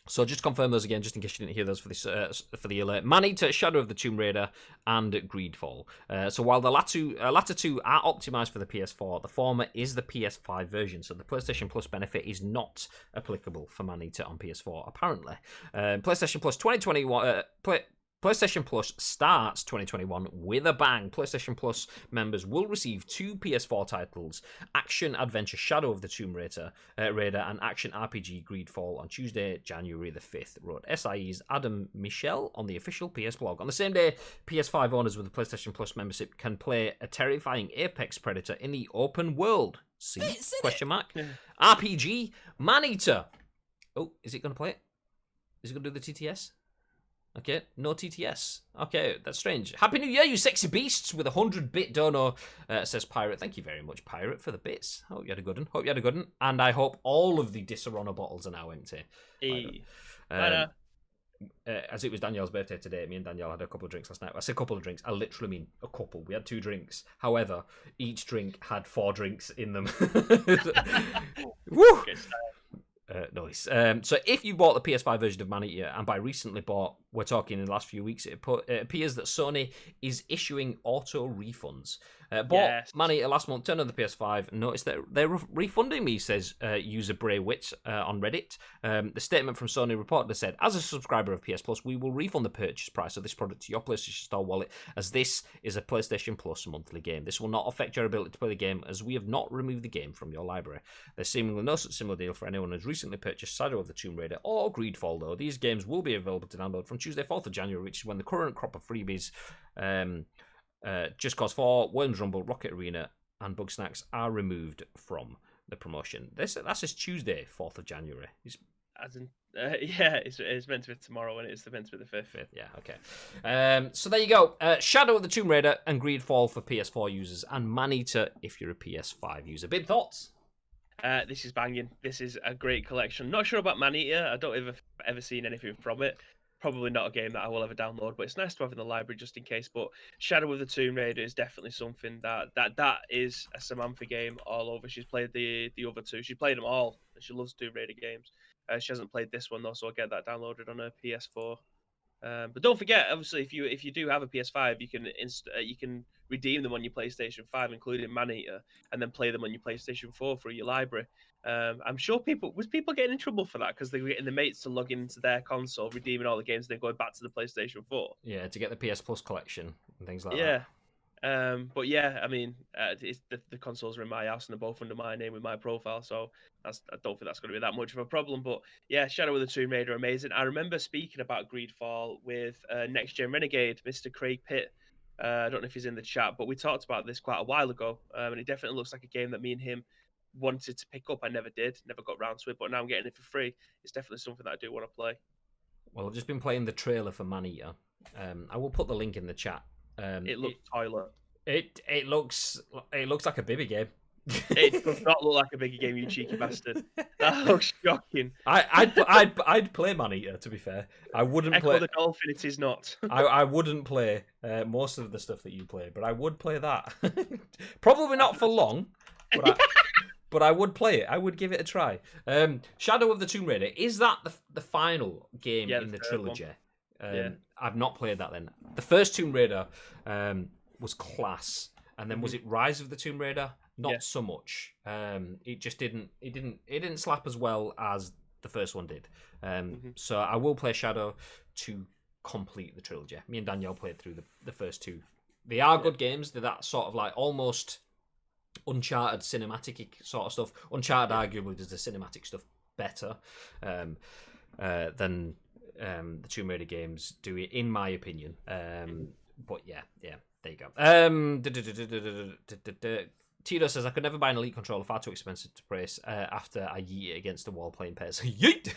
So just confirm those again, just in case you didn't hear those for the alert. Man-Eater, Shadow of the Tomb Raider, and Greedfall. So while the latter two are optimized for the PS4, the former is the PS5 version. So the PlayStation Plus benefit is not applicable for Man-Eater on PS4, apparently. PlayStation Plus 2021. PlayStation Plus starts 2021 with a bang. PlayStation Plus members will receive 2 PS4 titles, Action Adventure Shadow of the Tomb Raider and Action RPG Greedfall on Tuesday, January the 5th, wrote SIE's Adam Michel on the official PS blog. On the same day, PS5 owners with a PlayStation Plus membership can play a terrifying apex predator in the open world. See? Question mark. RPG Man-Eater. Oh, is it going to play it? Is it going to do the TTS? Okay, no TTS. Okay, that's strange. Happy New Year, you sexy beasts, with 100-bit dono, says Pirate. Thank you very much, Pirate, for the bits. Hope you had a good one. And I hope all of the Disaronno bottles are now empty. As it was Danielle's birthday today, me and Danielle had a couple of drinks last night. I say a couple of drinks. I literally mean a couple. We had 2 drinks. However, each drink had 4 drinks in them. Woo! Nice. So if you bought the PS5 version of Man-Eater, and by recently bought, we're talking in the last few weeks, it appears that Sony is issuing auto refunds. Bought Man-Eater last month, turned on the PS5, and noticed that they're refunding me, says user Bray Witz on Reddit. The statement from Sony reportedly said, as a subscriber of PS Plus, we will refund the purchase price of this product to your PlayStation Store wallet, as this is a PlayStation Plus monthly game. This will not affect your ability to play the game, as we have not removed the game from your library. There's seemingly no such similar deal for anyone who's recently purchased Shadow of the Tomb Raider or Greedfall, though. These games will be available to download from Tuesday, 4th of January, which is when the current crop of freebies, Just Cause 4, Worms Rumble, Rocket Arena, and Bug Snacks are removed from the promotion. That says Tuesday, 4th of January. It's meant to be tomorrow, and it's meant to be the 5th. Yeah, okay. So there you go. Shadow of the Tomb Raider and Greedfall for PS4 users, and Man-Eater if you're a PS5 user. Big thoughts? This is banging. This is a great collection. Not sure about Man-Eater. I don't ever seen anything from it. Probably not a game that I will ever download, but it's nice to have in the library just in case. But Shadow of the Tomb Raider is definitely something that is a Samantha game all over. She's played the other 2. She played them all. She loves Tomb Raider games. She hasn't played this one though, so I'll get that downloaded on her PS4. But don't forget, obviously, if you do have a PS5, you can redeem them on your PlayStation 5, including Man-Eater, and then play them on your PlayStation 4 through your library. I'm sure people getting in trouble for that because they were getting the mates to log into their console, redeeming all the games, then going back to the PlayStation 4. Yeah, to get the PS Plus collection and things like that. Yeah. But yeah, I mean, the consoles are in my house and they're both under my name with my profile, so I don't think that's going to be that much of a problem. But yeah, Shadow of the Tomb Raider, amazing. I remember speaking about Greedfall with Next Gen Renegade, Mr. Craig Pitt. I don't know if he's in the chat, but we talked about this quite a while ago, and it definitely looks like a game that me and him wanted to pick up. I never got round to it, but now I'm getting it for free. It's definitely something that I do want to play. Well, I've just been playing the trailer for Man-Eater. I will put the link in the chat. It looks toilet. It looks like a Bibby game. It does not look like a bigger game, you cheeky bastard. That looks shocking. I'd play Man-Eater, to be fair. I wouldn't Echo play the Dolphin. It is not. I wouldn't play most of the stuff that you play, but I would play that. Probably not for long, but I would play it. I would give it a try. Shadow of the Tomb Raider, is that the final game in the trilogy? I've not played that then. The first Tomb Raider was class, and then was it Rise of the Tomb Raider? Not so much. It just didn't slap as well as the first one did. So I will play Shadow to complete the trilogy. Me and Danielle played through the first 2. They are good games. They're that sort of like almost Uncharted cinematic sort of stuff. Uncharted arguably does the cinematic stuff better than the Tomb Raider games do it, in my opinion. But yeah, there you go. Tito says, I could never buy an Elite controller, far too expensive to price after I yeet it against the wall playing pairs. Yeet!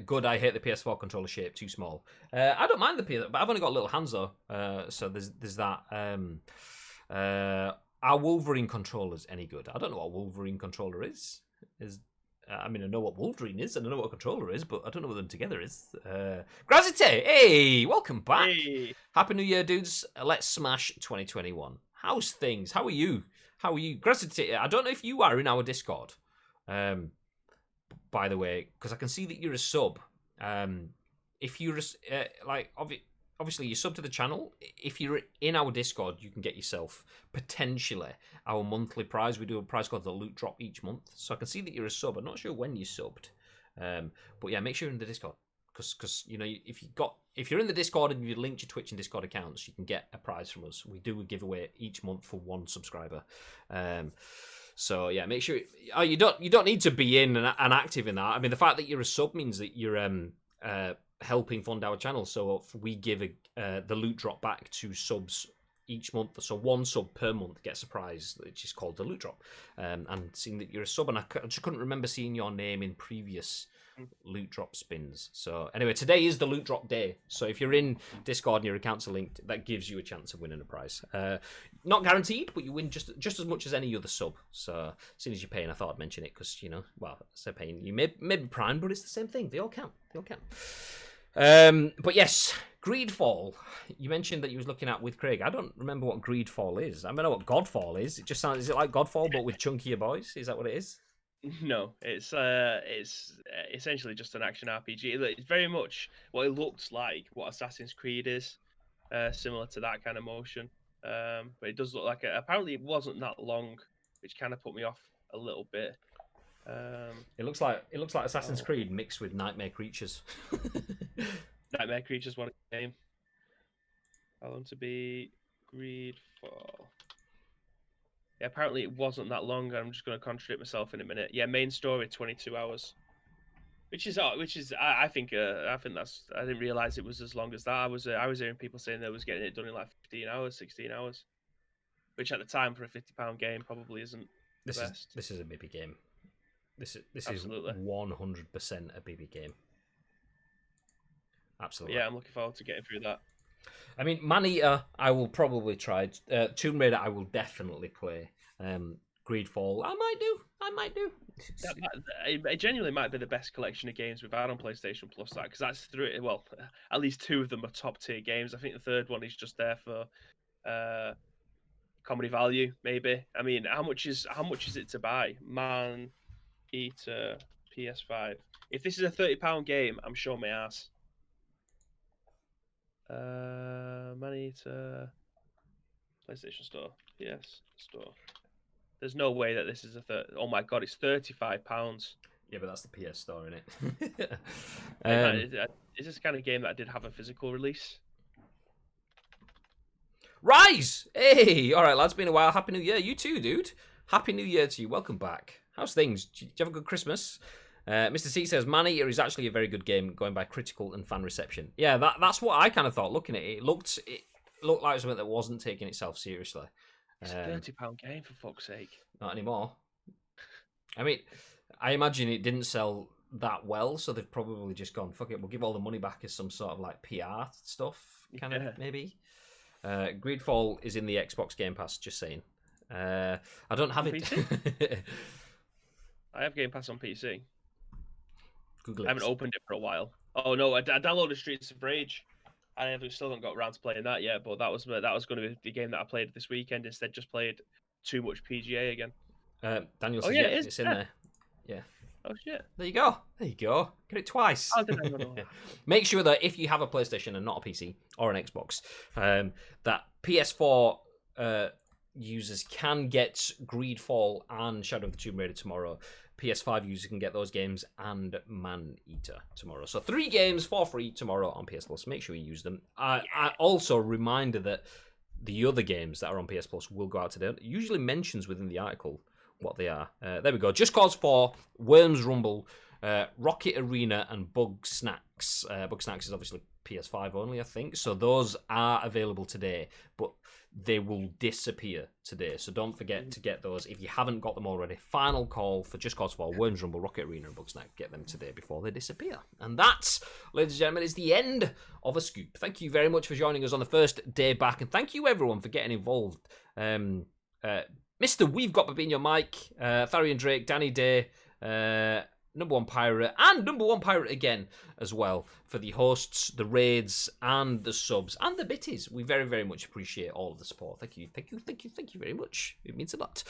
Good, I hate the PS4 controller shape, too small. I don't mind the PS, but I've only got little hands though, so there's that. Are Wolverine controllers any good? I don't know what Wolverine controller is. I mean, I know what Wolverine is, and I know what a controller is, but I don't know what them together is. Grazity, hey, welcome back. Hey. Happy New Year, dudes. Let's smash 2021. How's things? How are you? Grazity, I don't know if you are in our Discord, by the way, because I can see that you're a sub. If you're, obviously you sub to the channel. If you're in our Discord, you can get yourself potentially our monthly prize. We do a prize called the Loot Drop each month. So I can see that you're a sub. I'm not sure when you subbed, but yeah, make sure you're in the Discord because you know if you're in the Discord and you linked your Twitch and Discord accounts, you can get a prize from us. We do a giveaway each month for 1 subscriber. So yeah, make sure you don't need to be in and active in that. I mean, the fact that you're a sub means that you're helping fund our channel. So we give the loot drop back to subs each month. So one sub per month gets a prize, which is called the loot drop. And seeing that you're a sub, and I just couldn't remember seeing your name in previous loot drop spins. So anyway, today is the loot drop day. So if you're in Discord and your accounts are linked, that gives you a chance of winning a prize. Not guaranteed, but you win just as much as any other sub. So as soon as you're paying, I thought I'd mention it because, well, they're paying. You may be Prime, but it's the same thing. They all count. But yes, Greedfall. You mentioned that you was looking at with Craig. I don't remember what Greedfall is. I know what Godfall is. It just sounds. Is it like Godfall but with chunkier boys? Is that what it is? No, it's essentially just an action RPG. It's very much what it looks like, what Assassin's Creed is, similar to that kind of motion. But it does look like apparently it wasn't that long, which kind of put me off a little bit. It looks like Assassin's Creed mixed with Nightmare Creatures. Nightmare Creatures, what a game. How long to be Greedfall? Yeah, apparently it wasn't that long. I'm just going to contradict myself in a minute. Yeah, main story 22 hours, which is I think that's I didn't realize it was as long as that. I was hearing people saying they was getting it done in like 15 hours, 16 hours, which at the time for a £50 game probably isn't the best. This is a BB game. This Absolutely. is 100% a BB game. Absolutely. Yeah, I'm looking forward to getting through that. I mean, Man-Eater, I will probably try. Tomb Raider, I will definitely play. Greedfall, I might do. It genuinely might be the best collection of games we've had on PlayStation Plus. Because that's three. Well, at least two of them are top tier games. I think the third one is just there for comedy value, maybe. I mean, how much is it to buy? Man-Eater PS5. If this is a £30 game, I'm showing my ass. Man-Eater PlayStation Store, PS Store. There's no way that this is oh my god, it's £35. Yeah, but that's the PS Store, isn't it? Is this the kind of game that did have a physical release? Rise! Hey! Alright, lads, been a while. Happy New Year. You too, dude. Happy New Year to you. Welcome back. How's things? Did you have a good Christmas? Mr. C says, Man-Eater is actually a very good game, going by critical and fan reception. Yeah, that's what I kind of thought, looking at it. It looked like something that wasn't taking itself seriously. It's a £30 game, for fuck's sake. Not anymore. I mean, I imagine it didn't sell that well, so they've probably just gone, fuck it, we'll give all the money back as some sort of like PR stuff, kind of, maybe. Greedfall is in the Xbox Game Pass, just saying. I don't have it. I have Game Pass on PC. Google it. I haven't opened it for a while. Oh no, I downloaded Streets of Rage. I still haven't got around to playing that yet, but that was going to be the game that I played this weekend. Instead, just played too much PGA again. Daniel says, it's in there. Yeah. Oh shit. There you go. Get it twice. How did I know that? Make sure that if you have a PlayStation and not a PC or an Xbox, that PS4 users can get Greedfall and Shadow of the Tomb Raider tomorrow. PS5 users can get those games and Man-Eater tomorrow. So 3 games for free tomorrow on PS Plus. Make sure you use them. I also reminder that the other games that are on PS Plus will go out today. It usually mentions within the article what they are. There we go. Just Cause 4, Worms Rumble, Rocket Arena, and Bug Snacks. Bug Snacks is obviously PS5 only, I think. So those are available today, but they will disappear today. So don't forget to get those if you haven't got them already. Final call for Just Cause 4, Worms Rumble, Rocket Arena, and Bug Snack. Get them today before they disappear. And that, ladies and gentlemen, is the end of A Scoop. Thank you very much for joining us on the first day back, and thank you everyone for getting involved. Mr. We've Got Babinho Mike, Tharian Drake, Danny Day, Number One Pirate, and Number One Pirate again as well for the hosts, the raids, and the subs, and the bitties. We very, very much appreciate all of the support. Thank you very much. It means a lot.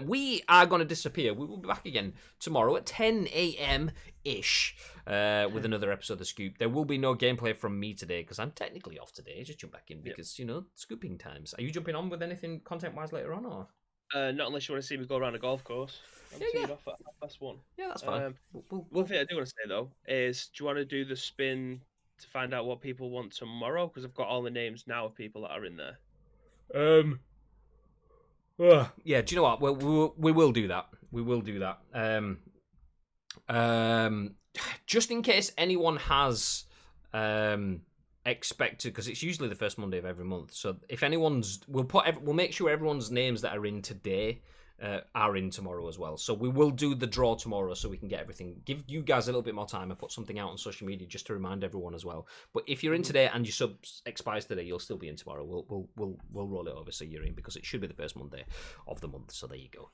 We are going to disappear. We will be back again tomorrow at 10 a.m.-ish with another episode of The Scoop. There will be no gameplay from me today because I'm technically off today. Just jump back in because, scooping times. Are you jumping on with anything content-wise later on, or...? Not unless you want to see me go around a golf course. I'm teed off at +1. Yeah, that's fine. One thing I do want to say, though, is do you want to do the spin to find out what people want tomorrow? Because I've got all the names now of people that are in there. Yeah, do you know what? We will do that. We will do that. Just in case anyone has expected, because it's usually the first Monday of every month. So if anyone's, we'll make sure everyone's names that are in today are in tomorrow as well. So we will do the draw tomorrow, so we can get everything. Give you guys a little bit more time and put something out on social media just to remind everyone as well. But if you're in today and your sub expires today, you'll still be in tomorrow. We'll roll it over so you're in, because it should be the first Monday of the month. So there you go.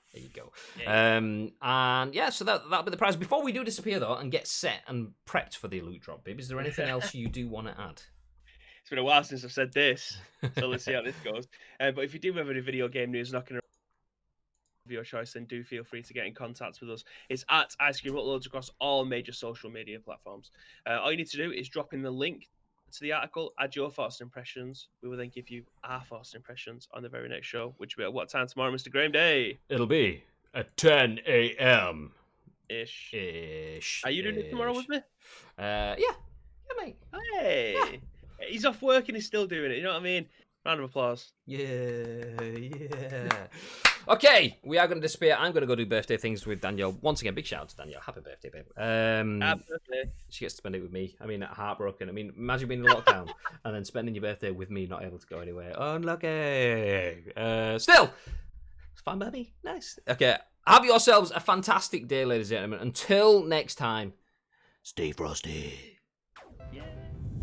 Yeah. And yeah, so that'll be the prize. Before we do disappear though and get set and prepped for the loot drop, babe, is there anything else you do want to add? It's been a while since I've said this, so let's see how this goes. But if you do have any video game news knocking around of your choice, then do feel free to get in contact with us. It's at Ice Cream Uploads across all major social media platforms. All you need to do is drop in the link to the article, add your thoughts and impressions. We will then give you our thoughts and impressions on the very next show, which will be at what time tomorrow, Mr. Graham Day? It'll be at 10 a.m. Ish. Ish. Are you doing it tomorrow with me? Yeah, mate. Hey, Yeah. He's off work and he's still doing it. You know what I mean? Round of applause. Yeah. Okay, we are going to disappear. I'm going to go do birthday things with Danielle. Once again, big shout out to Danielle. Happy birthday, babe. Happy birthday. She gets to spend it with me. I mean, heartbroken. I mean, imagine being in lockdown and then spending your birthday with me, not able to go anywhere. Unlucky. Still, it's fine by me. Nice. Okay, have yourselves a fantastic day, ladies and gentlemen. Until next time, stay frosty.